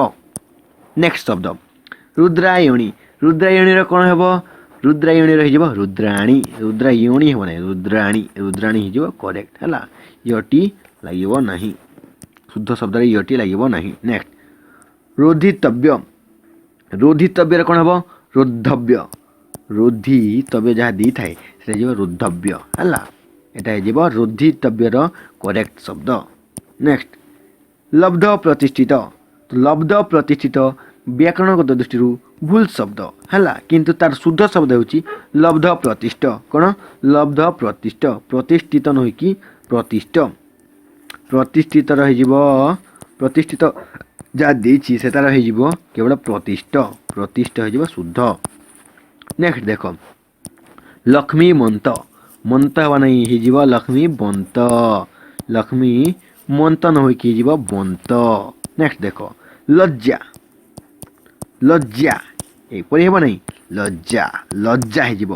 ନେକ୍ସଟ ଶବ୍ଦ ରୁଦ୍ରାୟଣୀ, ରୁଦ୍ରାୟଣୀର କ'ଣ ହେବ, ରୁଦ୍ରାୟଣୀ ରହିଯିବ ରୁଦ୍ରାଣୀ, ରୁଦ୍ରାୟଣୀ ହେବ ନାହିଁ ରୁଦ୍ରାଣୀ, ରୁଦ୍ରାଣୀ ହେଇଯିବ କରେକ୍ଟ ହେଲା, ୟଟି ଲାଗିବ ନାହିଁ, ଶୁଦ୍ଧ ଶବ୍ଦରେ ୟଟି ଲାଗିବ ନାହିଁ। ନେକ୍ସଟ ରୋଧିତବ୍ୟ, ରୋଧିତବ୍ୟରେ କ'ଣ ହେବ ରୋଧବ୍ୟ, ରୋଧିତବ୍ୟ ଯାହା ଦେଇଥାଏ ସେଟା ହେଇଯିବ ରୋଧବ୍ୟ ହେଲା, ଏଟା ହେଇଯିବ ରୋଧିତବ୍ୟର କରେକ୍ଟ ଶବ୍ଦ। ନେକ୍ସଟ ଲବ୍ଧ ପ୍ରତିଷ୍ଠିତ, ଲବ୍ଧ ପ୍ରତିଷ୍ଠିତ ବ୍ୟାକରଣଗତ ଦୃଷ୍ଟିରୁ ଭୁଲ ଶବ୍ଦ ହେଲା, କିନ୍ତୁ ତାର ଶୁଦ୍ଧ ଶବ୍ଦ ହେଉଛି ଲବ୍ଧ ପ୍ରତିଷ୍ଠ, କ'ଣ ଲବ୍ଧ ପ୍ରତିଷ୍ଠ, ପ୍ରତିଷ୍ଠିତ ନୁହେଁ କି ପ୍ରତିଷ୍ଠ, ପ୍ରତିଷ୍ଠିତ ରହିଯିବ, ପ୍ରତିଷ୍ଠିତ ଯାହା ଦେଇଛି ସେଟାର ହେଇଯିବ କେବଳ ପ୍ରତିଷ୍ଠ, ପ୍ରତିଷ୍ଠ ହେଇଯିବ ଶୁଦ୍ଧ। ନେକ୍ସଟ ଦେଖ ଲକ୍ଷ୍ମୀ ମନ୍ତ, ମନ୍ତ ହେବା ନାହିଁ, ହେଇଯିବ ଲକ୍ଷ୍ମୀ ବନ୍ତ, ଲକ୍ଷ୍ମୀ ମନ୍ତ ନ ହୋଇକି ହେଇଯିବ ବନ୍ତ। ନେକ୍ସଟ ଦେଖ ଲଜ୍ଜା, ଲଜ୍ଜା ଏପରି ହେବ ନାହିଁ, ଲଜ୍ଜା, ଲଜ୍ଜା ହେଇଯିବ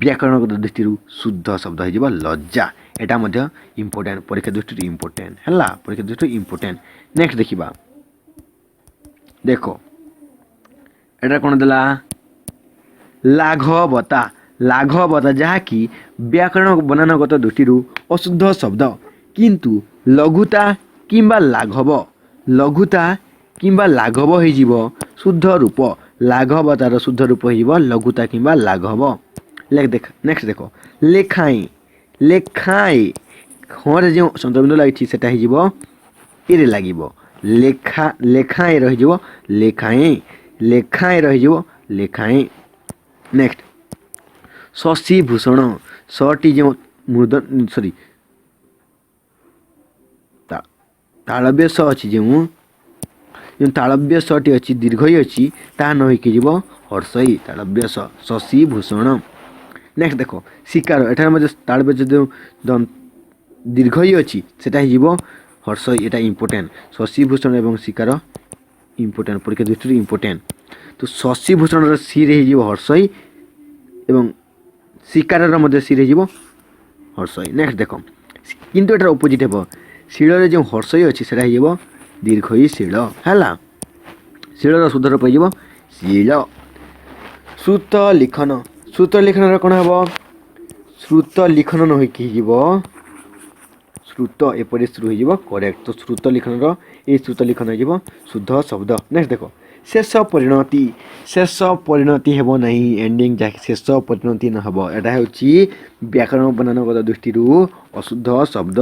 ବ୍ୟାକରଣଗତ ଦୃଷ୍ଟିରୁ ଶୁଦ୍ଧ ଶବ୍ଦ ହେଇଯିବ ଲଜ୍ଜା, ଏଟା ମଧ୍ୟ ଇମ୍ପୋର୍ଟାଣ୍ଟ, ପରୀକ୍ଷା ଦୃଷ୍ଟିରୁ ଇମ୍ପୋର୍ଟାଣ୍ଟ ହେଲା, ପରୀକ୍ଷା ଦୃଷ୍ଟିରୁ ଇମ୍ପୋର୍ଟାଣ୍ଟ। ନେକ୍ସଟ ଦେଖିବା, ଦେଖ ଏଟା କ'ଣ ଦେଲା ଲାଘବତା, ଲାଘବତା ଯାହାକି ବ୍ୟାକରଣ ବନାନଗତ ଦୃଷ୍ଟିରୁ ଅଶୁଦ୍ଧ ଶବ୍ଦ, କିନ୍ତୁ ଲଘୁତା କିମ୍ବା ଲାଘବ, ଲଘୁତା କିମ୍ବା ଲାଘବ ହେଇଯିବ ଶୁଦ୍ଧ ରୂପ, ଲାଘବତାର ଶୁଦ୍ଧ ରୂପ ହେଇଯିବ ଲଘୁତା କିମ୍ବା ଲାଘବ। ନେକ୍ସଟ ଦେଖ ଲେଖାଏଁ, ଲେଖାଏଁ ହଁରେ ଯେଉଁ ଚନ୍ଦ୍ରବିନ୍ଦୁ ଲାଗିଛି ସେଟା ହେଇଯିବ ଏରେ ଲାଗିବ, ଲେଖା, ଲେଖାଏଁ ରହିଯିବ ଲେଖାଏଁ, ଲେଖାଏଁ ରହିଯିବ ଲେଖାଏଁ। ନେକ୍ସଟ ଶଶିଭୂଷଣ, ଶଟି ଯେଉଁ ମୃଦ ସରି ତାଳବ୍ୟ ସ ଅଛି, ଯେଉଁ ତାଳବ୍ୟ ସଟି ଅଛି ଦୀର୍ଘଇ ଅଛି ତାହା ନ ହେଇକି ଯିବ ହର୍ଷଇ, ତାଳବ୍ୟ ସ, ଶଶିଭୂଷଣ। ନେକ୍ସଟ ଦେଖ ଶିକାର, ଏଠାରେ ମଧ୍ୟ ତାଳବ୍ୟ ଯେଉଁ ଦୀର୍ଘଇ ଅଛି ସେଟା ହେଇଯିବ ହର୍ଷଇ, ଏଟା ଇମ୍ପୋର୍ଟାଣ୍ଟ, ଶଶିଭୂଷଣ ଏବଂ ଶିକାର ଇମ୍ପୋର୍ଟାଣ୍ଟ, ପରୀକ୍ଷା ଦୃଷ୍ଟିରୁ ଇମ୍ପୋର୍ଟାଣ୍ଟ। ତ ଶଶିଭୂଷଣର ସିରେ ହେଇଯିବ ହର୍ଷଇ ଏବଂ ଶିକାରର ମଧ୍ୟ ସିରେ ହେଇଯିବ ହର୍ଷଇ। ନେକ୍ସଟ ଦେଖ କିନ୍ତୁ ଏଟାର ଅପୋଜିଟ୍ ହେବ, ଶିଳରେ ଯେଉଁ ହର୍ଷଇ ଅଛି ସେଟା ହେଇଯିବ ଦୀର୍ଘଇ ଶିଳ ହେଲା, ଶିଳର ଶୁଦ୍ଧ ରୂପ ହେଇଯିବ ଶିଳ। ଶ୍ରୁତ ଲିଖନ, ଶ୍ରୁତ ଲିଖନର କ'ଣ ହେବ ଶ୍ରୁତ ଲିଖନ ନ ହୋଇକି ହେଇଯିବ ଶ୍ରୁତ, ଏପରି ଶ୍ରୁ ହେଇଯିବ କରେକ୍ଟ। ତ ଶ୍ରୁତ ଲିଖନର ଏଇ ଶ୍ରୁତ ଲିଖନ ହେଇଯିବ ଶୁଦ୍ଧ ଶବ୍ଦ। ନେକ୍ସଟ ଦେଖ ଶେଷ ପରିଣତି, ଶେଷ ପରିଣତି ହେବ ନାହିଁ, ଏଣ୍ଡିଂ ଯାହାକି ଶେଷ ପରିଣତି ନ ହେବ, ଏଟା ହେଉଛି ବ୍ୟାକରଣ ବନାନଗତ ଦୃଷ୍ଟିରୁ ଅଶୁଦ୍ଧ ଶବ୍ଦ,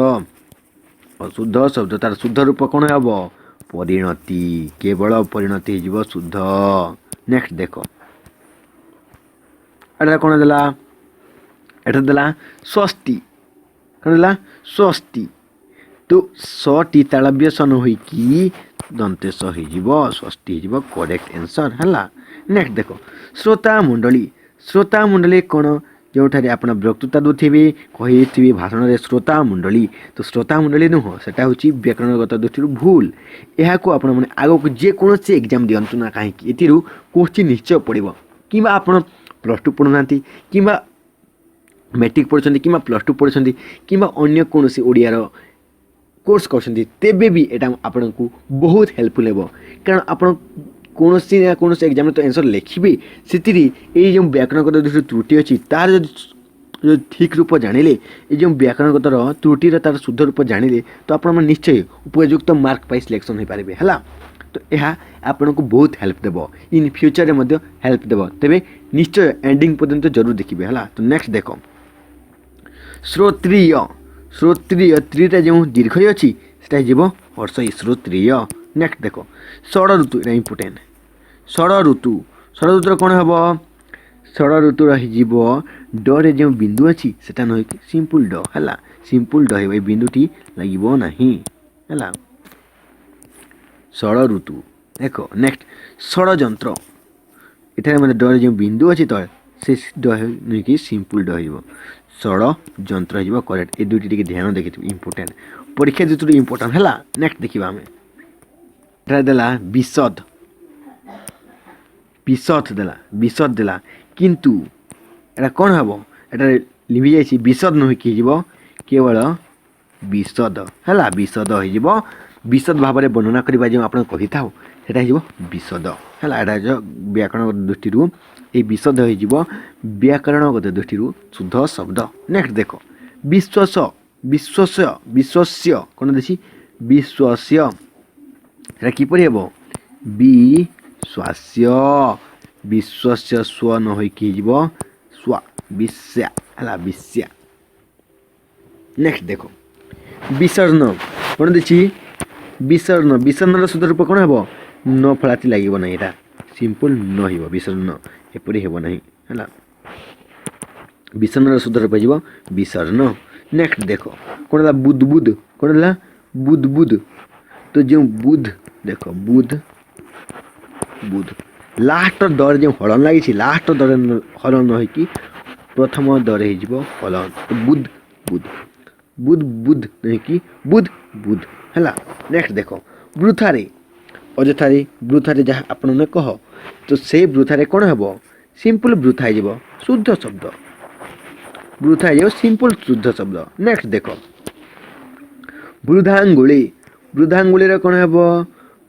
ଅଶୁଦ୍ଧ ଶବ୍ଦ, ତାର ଶୁଦ୍ଧ ରୂପ କ'ଣ ହେବ ପରିଣତି, କେବଳ ପରିଣତି ହେଇଯିବ ଶୁଦ୍ଧ। ନେକ୍ସଟ ଦେଖ ଏଟା କ'ଣ ଦେଲା, ଏଟା ଦେଲା ସ୍ୱସ୍ତି, କ'ଣ ଦେଲା ସ୍ୱସ୍ତି, ତ ସଟି ତାଳବ୍ୟ ସ ନ ହୋଇକି ଦନ୍ତେଶ ହେଇଯିବ ସ୍ୱସ୍ତି ହେଇଯିବ କରେକ୍ଟ ଆନ୍ସର ହେଲା। ନେକ୍ସଟ ଦେଖ ଶ୍ରୋତା ମଣ୍ଡଳୀ, ଶ୍ରୋତା ମଣ୍ଡଳୀ କ'ଣ ଯେଉଁଠାରେ ଆପଣ ବକ୍ତୃତା ଦେଉଥିବେ କହିଥିବେ ଭାଷଣରେ ଶ୍ରୋତା ମଣ୍ଡଳୀ, ତ ଶ୍ରୋତା ମଣ୍ଡଳୀ ନୁହଁ, ସେଟା ହେଉଛି ବ୍ୟାକରଣଗତ ଦୃଷ୍ଟିରୁ ଭୁଲ, ଏହାକୁ ଆପଣମାନେ ଆଗକୁ ଯେକୌଣସି ଏକ୍ଜାମ ଦିଅନ୍ତୁ ନା କାହିଁକି ଏଥିରୁ କୋଶ୍ଚିନ୍ ନିଶ୍ଚୟ ପଡ଼ିବ, କିମ୍ବା ଆପଣ ପ୍ଲସ୍ ଟୁ ପଢ଼ୁନାହାନ୍ତି କିମ୍ବା ମେଟ୍ରିକ୍ ପଢ଼ୁଛନ୍ତି କିମ୍ବା ପ୍ଲସ୍ ଟୁ ପଢ଼ୁଛନ୍ତି କିମ୍ବା ଅନ୍ୟ କୌଣସି ଓଡ଼ିଆର କୋର୍ସ କରୁଛନ୍ତି, ତେବେ ବି ଏଇଟା ଆପଣଙ୍କୁ ବହୁତ ହେଲ୍ପଫୁଲ୍ ହେବ, କାରଣ ଆପଣ କୌଣସି ନା କୌଣସି ଏକ୍ଜାମ୍ରେ ତ ଆନ୍ସର୍ ଲେଖିବେ, ସେଥିରେ ଏଇ ଯେଉଁ ବ୍ୟାକରଣଗତ ଦୃଷ୍ଟିରୁ ତ୍ରୁଟି ଅଛି ତାର ଯଦି ଠିକ୍ ରୂପ ଜାଣିଲେ, ଏଇ ଯେଉଁ ବ୍ୟାକରଣଗତର ତ୍ରୁଟିର ତାର ଶୁଦ୍ଧ ରୂପ ଜାଣିଲେ, ତ ଆପଣମାନେ ନିଶ୍ଚୟ ଉପଯୁକ୍ତ ମାର୍କ ପାଇ ସିଲେକ୍ସନ୍ ହୋଇପାରିବେ ହେଲା। ତ ଏହା ଆପଣଙ୍କୁ ବହୁତ ହେଲ୍ପ ଦେବ, ଇନ୍ ଫ୍ୟୁଚରରେ ମଧ୍ୟ ହେଲ୍ପ ଦେବ, ତେବେ ନିଶ୍ଚୟ ଏଣ୍ଡିଂ ପର୍ଯ୍ୟନ୍ତ ଜରୁର ଦେଖିବେ ହେଲା। ତ ନେକ୍ସଟ ଦେଖ ଶ୍ରୋତ୍ରିୟ, ଶ୍ରୋତ୍ରିୟ ତ୍ରିଟା ଯେଉଁ ଦୀର୍ଘଇ ଅଛି ସେଟା ହେଇଯିବ ହର୍ଷଇ ଶ୍ରୋତ୍ରିୟ। ନେକ୍ସଟ ଦେଖ ଷଡ଼ ଋତୁ, ଏଇଟା ଇମ୍ପୋର୍ଟାଣ୍ଟ, ଷଡ଼ ଋତୁ, ଷଡ଼ ଋତୁର କ'ଣ ହେବ ଷଡ଼ ଋତୁ ରହିଯିବ ଡରେ ଯେଉଁ ବିନ୍ଦୁ ଅଛି ସେଟା ନ ହେଇକି ସିମ୍ପୁଲ ଡ ହେଲା, ସିମ୍ପୁଲ ଡ ହେବ, ଏଇ ବିନ୍ଦୁଟି ଲାଗିବ ନାହିଁ ହେଲା। ଷଡ଼ ଋତୁ देख नेक्स्ट षड़यंत्र एठारे मतलब डर जो बिंदु अच्छी तले से नहीं कि सिंपल ड हो षड़यंत्र हो करेक्ट। ए दुईटी टिके ध्यान देखि इंपोर्टेंट परीक्षा दृष्टि इंपोर्टेंट है। नेक्स्ट देखा आम एठारे देला विशद विशद देला विशद देला किंतु एटा कौन हम एटारे लिभि जाइए विशद नुह कि केवल विशद है विशद हो विशद भाव में वर्णना करवा जो आप कही था सेटा हो विशद है जो व्याकरण दृष्टि ये विशद हो व्याकरणगत दृष्टि शुद्ध शब्द। नेक्स्ट देख विश्वास विश्वस्य विश्वस्य कौन देखी विश्वस्य सेटा किपरि हेबो विश्वास्य विश्वस्य स्व न होई कि जीवो स्व विश्या हला विश्या। नेक्स्ट देखो विसर्ण कौन देखी विसर्ण विसर्णर शुद्ध रूप कौन हेबो न फलाती लागिबो नै एटा सिंपल न होइबो विसर्ण एपरि हेबो नै हला विसर्णर शुद्ध रूप जीवो विसर्ण। नेक्स्ट देखो कौन ला बुध बुध कौन ला बुध बुध तो जो बुध देख बुध बुध लास्ट दर जो हलन लगी लास्ट दर हलन हो कि प्रथम दर हो हलन बुध बुध बुध बुध नहीं कि बुध बुध है। नेक्स्ट देख वृथारे अजथारे वृथारे जहाँ आपण कह तो से वृथारे कौन हम सिंपल वृथा हो शुद्ध शब्द वृथा हो सिंपल शुद्ध शब्द। नेक्स्ट देख वृद्धांगुली वृद्धांगुली कौन हम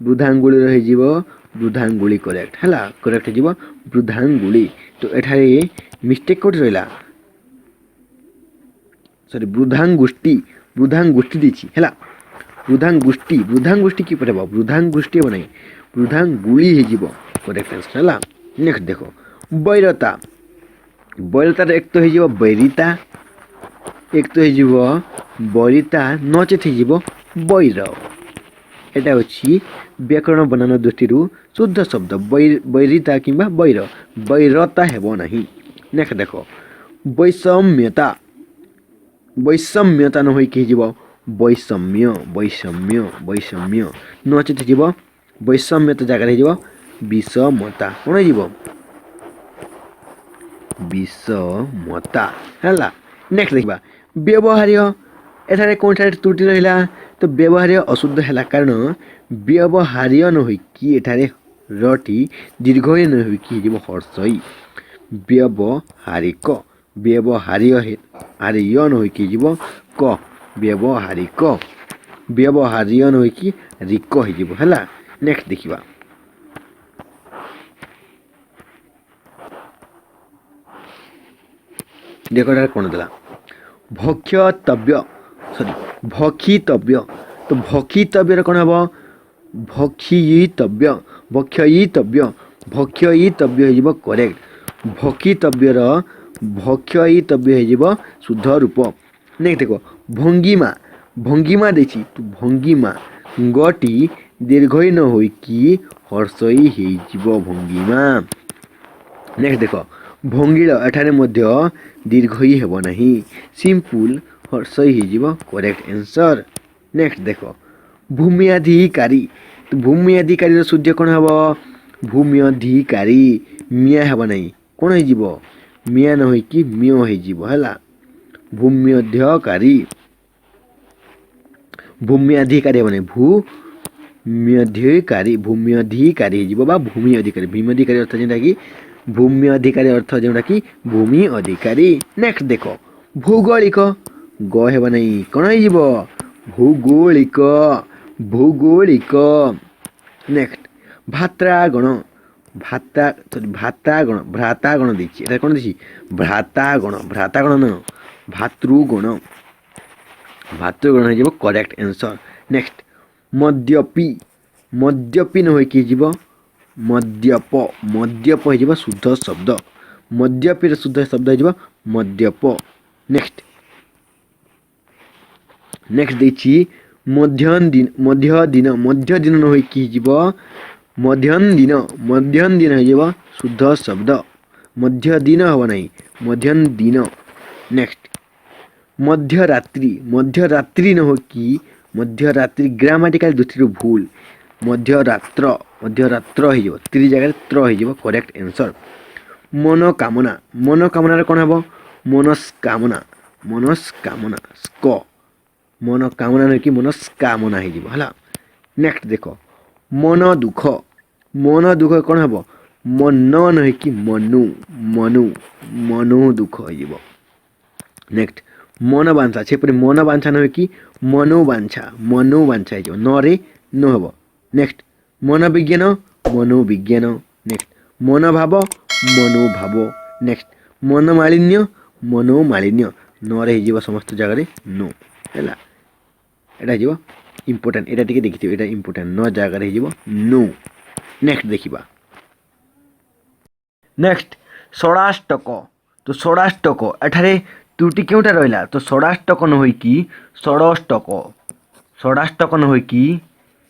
वृद्धांगुली हो वृद्धांगुली करेक्ट है करेक्ट हो वृद्धांगुली। तो एठारे मिस्टेक कौट रहा सॉरी वृद्धांगुष्टि वृद्धांगुष्टि देछि है वृद्धांगुष्टि किपर हे वृद्धांगुष्टि हे नहीं वृद्धांगुली हो करेक्ट आंसर है। नेक्स्ट देखो वैरता वैरतार एक तो हो वैरिता एक तो हो वैरिता नचेत हो वैर एटा होछि व्याकरण बनान दृष्टि शुद्ध शब्द वैरिता कि वैर वैरता हेबो नहीं। नेक्स्ट देखो वैषम्यता वैषम्यता न होई कि वैषम्य वैषम्य वैषम्य नचेत हो वैषम्यता जगह हो विषमता कौन हो विषमता है। नेक्स्ट देखा व्यवहार्य एठारे कौन त्रुटि रहा तो व्यवहार्य अशुद्ध है कारण व्यवहार्य न होई एठारे रटी दीर्घ न होई हर्षई व्यवहारिक व्यवहार्य आर्य न होई क व्यवहारिक व्यवहार्य न होई रिक हो है। नेक्स्ट देखा देखो कौन देला भक्ष्यतव्य सॉरी भक्षितव्य तो भक्षितव्य कौन हम भक्षितव्य भक्षयितव्य भक्षयितव्य हो करेक्ट भक्षितव्यर भक्षयितव्य हो शुद्ध रूप। नेक्स्ट देखो भंगिमा भंगिमा देखी तो भंगिमा गटी दीर्घ न होई कि हर्षई हो भंगिमा। नेक्स्ट देखो भंगिल एठारे मध्य दीर्घ ही हेब नहीं सिंपल हर्षई हो करेक्ट आंसर। नेक्स्ट देखो भूमियाधिकारी तो भूमियाधिकारी शुद्ध कौन हम भूमियाधिकारी मिया हेब नहीं कौन हो मिया न होई कि मिय है भूम्यधिकारी भूम्याधिकारी हेब नहीं भूम्यधिकारी भूम्यधिकारी हो भूमि अधिकारी भूमि अधिकारी अर्थ जेटा कि भूमि अधिकारी अर्थ जोटा कि भूमि अधिकारी। नेक्स्ट देख भौगोलिक ग हेब नहीं कौन हो भौगोलिक भौगोलिक। नेक्स्ट भात्रागण भाता सॉरी भातागण भ्रातागण देखिए एटा कौन देखी भ्रातागण भ्रातागण न भातृगण भातृगण हो करेक्ट आंसर। नेक्स्ट मद्यपी मद्यपी न हो कि मद्यप मद्यप हो शुद्ध शब्द मद्यपी शुद्ध शब्द हो मद्यप। नेक्स्ट नेक्स्ट देखिए मध्याह्न दिन मध्य दिन न हो कि मध्याह्न दिन हो शुद्ध शब्द मध्य दिन हम नहीं मध्याह्न दिन। नेक्स्ट मध्यरात्रि न हो कि मध्यरात्रि ग्रामाटिकल दृष्टि भूल मध्यरात्र ମଧ୍ୟରାତ୍ର ହେଇଯିବ ତ୍ରି ଜାଗାରେ ତ୍ର ହେଇଯିବ କରେକ୍ଟ ଆନ୍ସର। ମନୋକାମନା ମନୋକାମନାରେ କ'ଣ ହେବ ମନସ୍କାମନା ମନସ୍କାମନା ସ୍କ ମନୋକାମନା ନୁହେଁ କି ମନସ୍କାମନା ହେଇଯିବ ହେଲା। ନେକ୍ସଟ ଦେଖ ମନ ଦୁଃଖ କ'ଣ ହେବ ମନ ନୁହେଁ କି ମନୁ ମନୁ ମନୁ ଦୁଃଖ ହେଇଯିବ। ନେକ୍ସଟ ମନ ବାଞ୍ଛା ସେପରି ମନ ବାଞ୍ଛା ନୁହେଁ କି ମନୁ ବାଞ୍ଛା ହେଇଯିବ ନରେ ନ ହେବ। ନେକ୍ସଟ ମନୋବିଜ୍ଞାନ ମନୋବିଜ୍ଞାନ। ନେକ୍ସଟ ମନୋଭାବ ମନୋଭାବ। ନେକ୍ସଟ ମନୋମାଳିନ୍ୟ ମନୋମାଳିନ୍ୟ ନରେ ହେଇଯିବ ସମସ୍ତ ଜାଗାରେ ନୋ ହେଲା। ଏଇଟା ହେଇଯିବ ଇମ୍ପୋର୍ଟାଣ୍ଟ ଏଇଟା ଟିକେ ଦେଖିଥିବେ ଏଇଟା ଇମ୍ପୋର୍ଟାଣ୍ଟ ନ ଜାଗାରେ ହେଇଯିବ ନୋ। ନେକ୍ସଟ ଦେଖିବା ନେକ୍ସଟ ଷଡ଼ାଷ୍ଟକ ତ ଷଡ଼ାଷ୍ଟକ ଏଠାରେ ତ୍ରୁଟି କେଉଁଟା ରହିଲା ତ ଷଡ଼ାଷ୍ଟକ ନ ହୋଇକି ଷଡ଼ଷ୍ଟକ ଷଡ଼ାଷ୍ଟକ ନ ହୋଇକି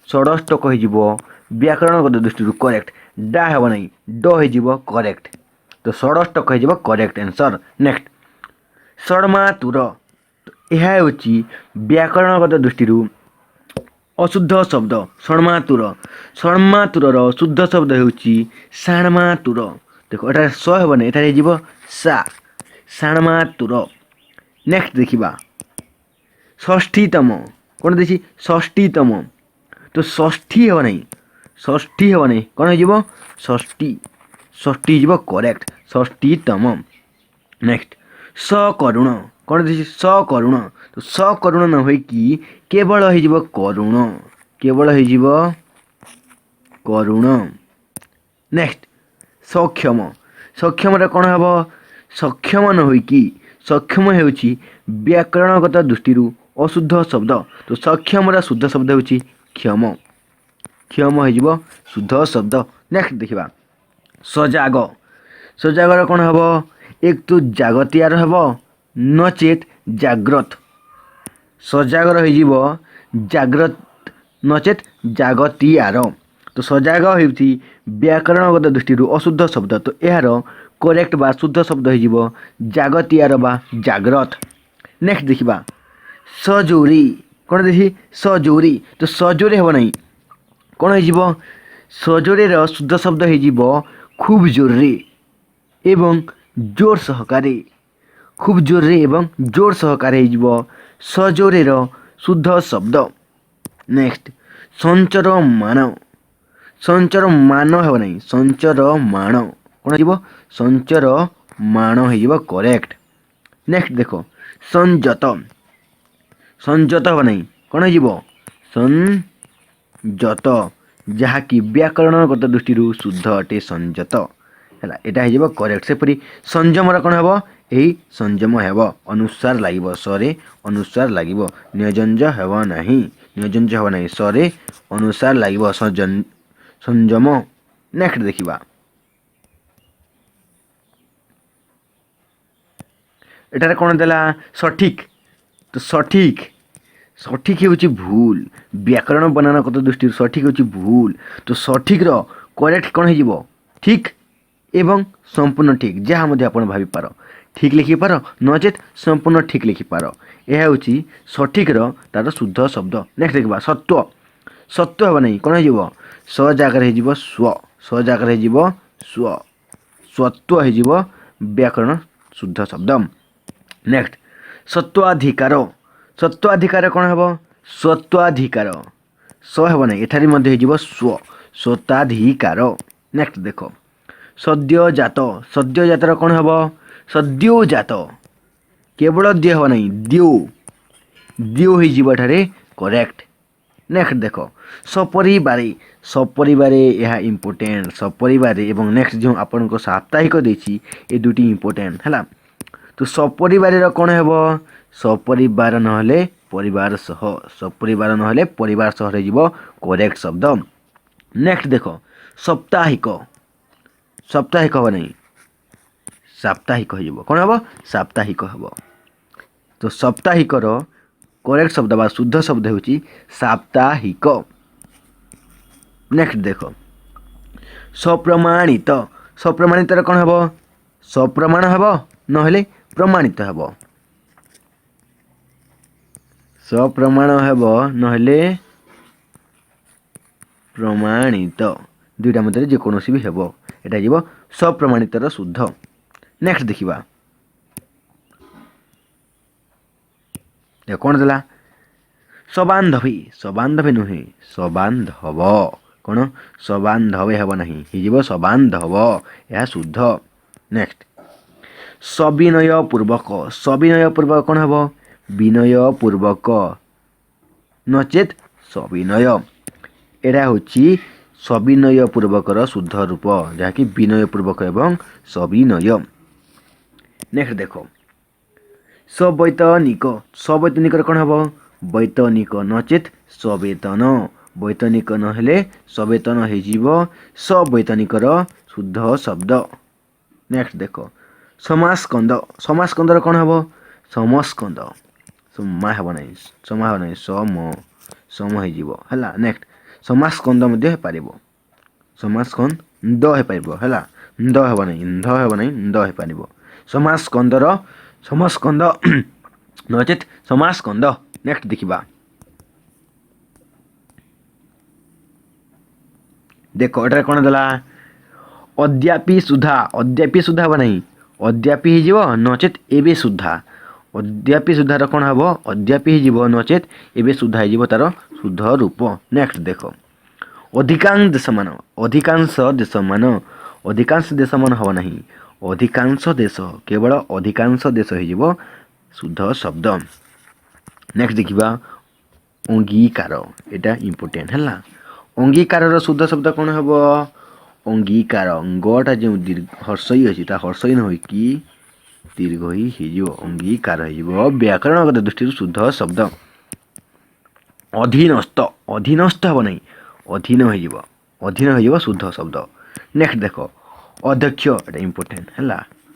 ଷଡ଼ଷ୍ଟକ ହେଇଯିବ ବ୍ୟାକରଣଗତ ଦୃଷ୍ଟିରୁ କରେକ୍ଟ ଡା ହେବ ନାହିଁ ଡ ହେଇଯିବ କରେକ୍ଟ ତ ଷଡ଼ଷ୍ଟକ ହେଇଯିବ କରେକ୍ଟ ଆନ୍ସର। ନେକ୍ସଟ ଷଡ଼୍ମାତୁର ଏହା ହେଉଛି ବ୍ୟାକରଣଗତ ଦୃଷ୍ଟିରୁ ଅଶୁଦ୍ଧ ଶବ୍ଦ ଷଡ଼୍ମାତୁରର ଶୁଦ୍ଧ ଶବ୍ଦ ହେଉଛି ଷାଣ୍ମାତୁର। ଦେଖ ଏଠାରେ ସ ହେବନି ଏଠାରେ ହେଇଯିବ ସା ଷାଣ୍ମାତୁର। ନେକ୍ସଟ ଦେଖିବା ଷଷ୍ଠୀତମ କ'ଣ ଦେଇଛି ଷଷ୍ଠୀତମ ତ ଷଷ୍ଠୀ ହେବ ନାହିଁ କ'ଣ ହେଇଯିବ ଷଷ୍ଠୀ ହେଇଯିବ କରେକ୍ଟ ଷଷ୍ଠୀତମ। ନେକ୍ସଟ ସକରୁଣ କ'ଣ ଦେଇଛି ସକରୁଣ ତ ସକରୁଣ ନ ହୋଇକି କେବଳ ହେଇଯିବ କରୁଣ। ନେକ୍ସଟ ସକ୍ଷମରେ କ'ଣ ହେବ ସକ୍ଷମ ନ ହୋଇକି ସକ୍ଷମ ହେଉଛି ବ୍ୟାକରଣଗତ ଦୃଷ୍ଟିରୁ ଅଶୁଦ୍ଧ ଶବ୍ଦ ତ ସକ୍ଷମର ଶୁଦ୍ଧ ଶବ୍ଦ ହେଉଛି କ୍ଷମ ହେଇଯିବ ଶୁଦ୍ଧ ଶବ୍ଦ। ନେକ୍ସଟ ଦେଖିବା ସଜାଗର କ'ଣ ହେବ ଏକ ତ ଜାଗତିଆର ହେବ ନଚେତ୍ ଜାଗ୍ରତ ସଜାଗର ହେଇଯିବ ଜାଗ୍ରତ ନଚେତ୍ ଜାଗତିଆର ତ ସଜାଗ ହେଉଛି ବ୍ୟାକରଣଗତ ଦୃଷ୍ଟିରୁ ଅଶୁଦ୍ଧ ଶବ୍ଦ ତ ଏହାର କରେକ୍ଟ ବା ଶୁଦ୍ଧ ଶବ୍ଦ ହେଇଯିବ ଜାଗତିଆର ବା ଜାଗ୍ରତ। ନେକ୍ସଟ ଦେଖିବା ସଜୋରି କ'ଣ ଦେଖି ସଜୋରି ତ ସଜୋରି ହେବ ନାହିଁ କ'ଣ ହେଇଯିବ ସଜୋରିର ଶୁଦ୍ଧ ଶବ୍ଦ ହେଇଯିବ ଖୁବ୍ ଜୋରରେ ଏବଂ ଜୋର ସହକାରେ ହେଇଯିବ ସଜୋରିର ଶୁଦ୍ଧ ଶବ୍ଦ। ନେକ୍ସଟ ସଞ୍ଚରମାନ ହେବ ନାହିଁ ସଞ୍ଚରମାଣ କ'ଣ ହେଇଯିବ ସଞ୍ଚରମାଣ ହେଇଯିବ କରେକ୍ଟ। ନେକ୍ସଟ ଦେଖ ସଂଯତ ହେବ ନାହିଁ କ'ଣ ହେଇଯିବ ସଂଯତ ଯାହାକି ବ୍ୟାକରଣଗତ ଦୃଷ୍ଟିରୁ ଶୁଦ୍ଧ ଅଟେ ସଂଯତ ହେଲା ଏଇଟା ହେଇଯିବ କରେକ୍ଟ। ସେପରି ସଂଯମର କ'ଣ ହେବ ଏହି ସଂଯମ ହେବ ଅନୁସାର ଲାଗିବ ସରେ ଅନୁସାର ଲାଗିବ ନିୟୋଜନ ହେବ ନାହିଁ ସରେ ଅନୁସାର ଲାଗିବ ସଂଯମ। ନେକ୍ସଟ ଦେଖିବା ଏଠାରେ କ'ଣ ଦେଲା ସଠିକ ତ ସଠିକ ହେଉଛି ଭୁଲ ବ୍ୟାକରଣ ବନାନଗତ ଦୃଷ୍ଟିରୁ ସଠିକ ହେଉଛି ଭୁଲ ତ ସଠିକର କରେକ୍ଟ କ'ଣ ହେଇଯିବ ଠିକ ଏବଂ ସମ୍ପୂର୍ଣ୍ଣ ଠିକ ଯାହା ମଧ୍ୟ ଆପଣ ଭାବିପାର ଠିକ ଲେଖିପାର ନଚେତ୍ ସମ୍ପୂର୍ଣ୍ଣ ଠିକ ଲେଖିପାର ଏହା ହେଉଛି ସଠିକର ତାର ଶୁଦ୍ଧ ଶବ୍ଦ। ନେକ୍ସଟ ଦେଖିବା ସତ୍ୟ ହେବ ନାହିଁ କ'ଣ ହେଇଯିବ ସ ଜାଗାରେ ହେଇଯିବ ସତ୍ୟ ହେଇଯିବ ବ୍ୟାକରଣ ଶୁଦ୍ଧ ଶବ୍ଦ। ନେକ୍ସଟ ସତ୍ୱାଧିକାର କ'ଣ ହେବ ସତ୍ୱାଧିକାର ସ ହେବ ନାହିଁ ଏଠାରେ ମଧ୍ୟ ହେଇଯିବ ସ୍ୱତ୍ୱାଧିକାର। ନେକ୍ସଟ ଦେଖ ସଦ୍ୟଜାତର କ'ଣ ହେବ ସଦ୍ୟଜାତ କେବଳ ଦିଅ ହେବ ନାହିଁ ଦିଓ ହେଇଯିବ ଏଠାରେ କରେକ୍ଟ। ନେକ୍ସଟ ଦେଖ ସପରିବାରେ ଏହା ଇମ୍ପୋର୍ଟାଣ୍ଟ ସପରିବାରେ ଏବଂ ନେକ୍ସଟ ଯେଉଁ ଆପଣଙ୍କ ସାପ୍ତାହିକ ଦେଇଛି ଏ ଦୁଇଟି ଇମ୍ପୋର୍ଟାଣ୍ଟ ହେଲା। ତ ସପରିବାରର କ'ଣ ହେବ ସପରିବାର ନହେଲେ ପରିବାର ସହ ହେଇଯିବ କରେକ୍ଟ ଶବ୍ଦ। ନେକ୍ସଟ ଦେଖ ସାପ୍ତାହିକ ହେବ ନାହିଁ ସାପ୍ତାହିକ ହେଇଯିବ କ'ଣ ହେବ ସାପ୍ତାହିକ ହେବ ତ ସାପ୍ତାହିକର କରେକ୍ଟ ଶବ୍ଦ ବା ଶୁଦ୍ଧ ଶବ୍ଦ ହେଉଛି ସାପ୍ତାହିକ। ନେକ୍ସଟ ଦେଖ ସପ୍ରମାଣିତର କ'ଣ ହେବ ସପ୍ରମାଣ ହେବ ନହେଲେ ପ୍ରମାଣିତ ହେବ ସପ୍ରମାଣ ହେବ ନହେଲେ ପ୍ରମାଣିତ दुईटा मध्य जेकोसी भी हेब एटा जीव सप्रमाणितर शुद्ध। नेक्स्ट देखिबा कौन देला सबान्धवी सबान्धवी नुहे सबान्धव कौन सबान्धवे हेब नहीं हिजिब सबान्धव यह शुद्ध। नेक्स्ट सविनय पूर्वक कौन हेब विनय पूर्वक नचेत सविनय एटा होची सविनय पूर्वकर शुद्ध रूप जहाँकि विनय पूर्वक एवं सविनय। नेक्स्ट देख सवैतनिक कौन हेब वैतनिक नचेत सवेतन वैतनिक नहेले सवेतन हो सवैतनिकर शुद्ध शब्द। नेक्स्ट देख समास्कंद कौन हेब समस्कंद मा हेब नहीं समा हेब नहीं सम है। नेक्स्ट समास्कंद मध्य हो पारिबो समास्कंद हो पारिबो है द हेब नहीं ध हेब नहीं द हो पारिबो समास्कंदर समस्कंद नचेत समास्कंद। नेक्स्ट देखिबा देख एटा कौन देला अद्यापि सुधा हेब नहीं अद्यापि हिजिबो नचेत एबे सुधा अद्यापि सुधार कौन हेब अद्यापि हिजिबो नचेत एबे सुधा हिजिबो तार शुद्ध रूप। नेक्स्ट देख अधिकांश देश मान हेब नहीं अधिकांश देश केवल अधिकांश देश हिजिबो शुद्ध शब्द। नेक्स्ट देखिबा अंगीकार एटा इम्पोर्टेंट है अंगीकार शुद्ध शब्द कौन हेब अंगीकार गटा जो हर्षई अच्छी हर्षई न होइकी दीर्घई हो अंगीकार हो व्याकरणगत दृष्टि शुद्ध शब्द। अधीनस्थ हेब नहीं अधीन हो शुद्ध शब्द। नेक्स्ट देख अध्यक्ष एटा इम्पोर्टेंट है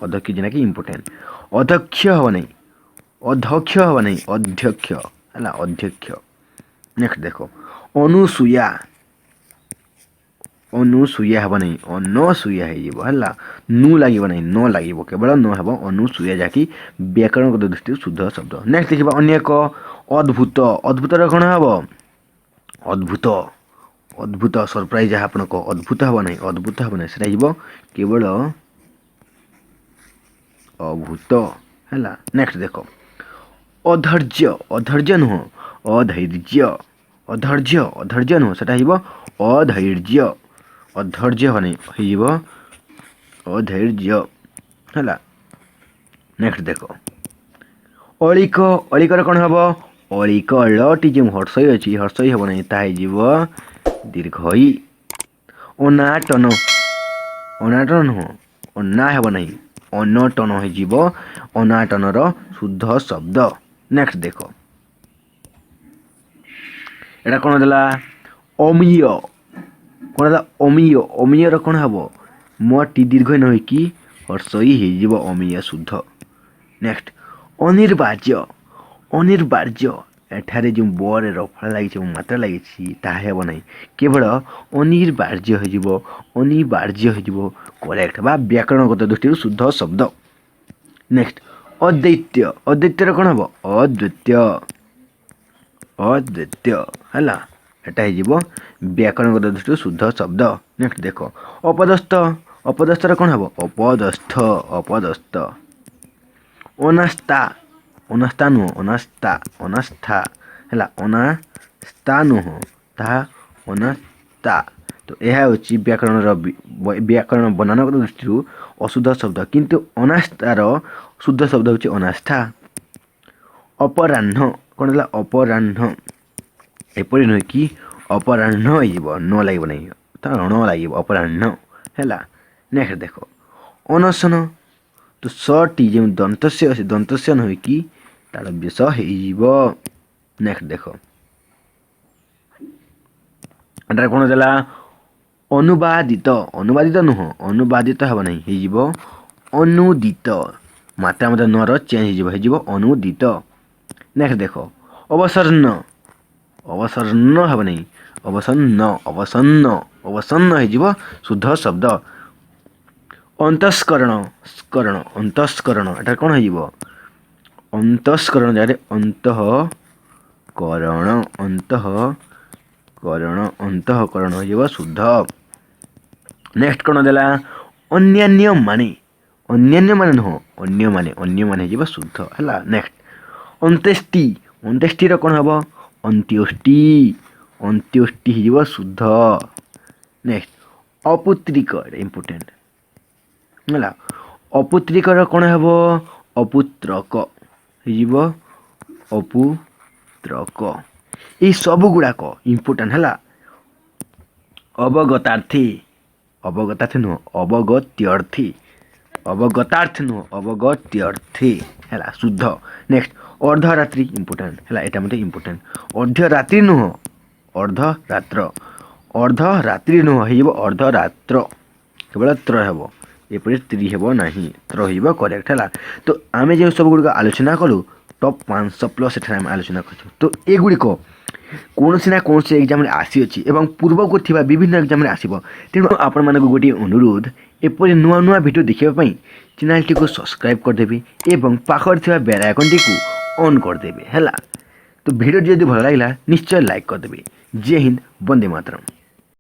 अध्यक्ष जेना कि इम्पोर्टेंट अध्यक्ष हेब नहीं अध्यक्ष हेब नहीं अध्यक्ष है अध्यक्ष। नेक्स्ट देख अनुसूया हेब नहीं अनसूया है नु लगे नहीं न लगे केवल न हेब अनुसूया जहाँकि व्याकरणगत दृष्टि शुद्ध शब्द। नेक्स्ट देखा अन्य एक अद्भुत कौन हेब अद्भुत सरप्राइज जहाँ आपको अद्भुत हेब नहीं से केवल अभूत है। नेक्स्ट देख अधैर्य नुह अधैर्य नुह से अधैर्य अधैर्य हो अधैर्य है। नेक्स्ट देख अलिक कौन हेब अलिक लटी जो हर्षई अच्छी हर्षई हेब नहीं ताइब दीर्घई अनाटन नुह अना हेब नहीं अनटन हो अनाटनर शुद्ध शब्द। नेक्स्ट देख एटा कौन देला अमीय कौन देला अमीयर कौन हेब टी दीर्घ न होइकी हर्षई हो अमीय शुद्ध। नेक्स्ट अनिर्बाज्य एठारे जो बर रफल लगी मात्रा लगी ताब नहीं केवल अनिर्बाज्य हो करेक्ट बा व्याकरणगत दृष्टि शुद्ध शब्द। नेक्स्ट अद्वैत्य कौन हेब अद्वैत्य है एटा हो व्याकरणगत दृष्टि शुद्ध शब्द। नेक्स्ट देख अपदस्थ कौन हेब अपदस्थ अनास्था नुह अनास्था है अनास्था नुह ता अनास्था। तो यह हूँ व्याकरण बनानगत दृष्टि अशुद्ध शब्द किंतु अनास्थार शुद्ध शब्द हूँ अनास्था। अपराह्न कौन है अपराह्न एपरी नुह कि अपराह्न हो न लगे नहीं रण लगे अपराह्न है। नेक्स्ट देख अनशन तो टी जो दंतस्य नुह कि तार बेस हो। नेक्स्ट देख एटा कौन देला अनुवादित नुह अनुवादित हेब नहीं हो अनुदित मात्रा मत नर चेंज हो अनुदित। नेक्स्ट देख अवसर्ण हेब नहीं अवसन्न हो शुद्ध शब्द। अंतस्करण एटा कौन हो अंतस्करण जहाँ अंतःकरण हो शुद्ध। नेक्स्ट कौन देला अन्यान्य माने नुह अन्य माने जीव शुद्ध है। नेक्स्ट अंत्येष्टि अंत्येष्टिर कौन हम अंत्योष्टि जीव शुद्ध। नेक्स्ट अपुत्रिक इम्पोर्टेंट है अपुत्रिकर कौन हम अपुत्रक जीव अपुत्रक ये सब गुड़ाक इम्पोर्टेंट है। अवगतार्थी नुह अवगतार्थी नुह अवगत्यर्थी है शुद्ध। नेक्स्ट अर्धरात्रि इम्पोर्टेंट है यहाँ मत इम्पोर्टेंट अर्धरात्रि नुह अर्धरात्रि नुह हो अर्धरात्र केवल त्र हेब एपरि त्रि हेब नहीं त्र हो करेक्ट है। तो आम जो सब गुड़िक आलोचना कलु टॉप 500 प्लस एठार आलोचना कर तो एगुड़िक कौन ना कौन से एग्जाम आसी एवं पूर्व को थिबा विभिन्न एग्जाम आसो तेणु आपण मानक गोटे अनुरोध एपरि नुआ नुआ वीडियो देखा चैनल टी को सब्सक्राइब करदेवी एवं पाखर थिबा बेल आइकन टी को ऑन करदेवे है। तो वीडियो जदि भल लगा निश्चय लाइक करदेवी। जय हिंद, वंदे मातरम।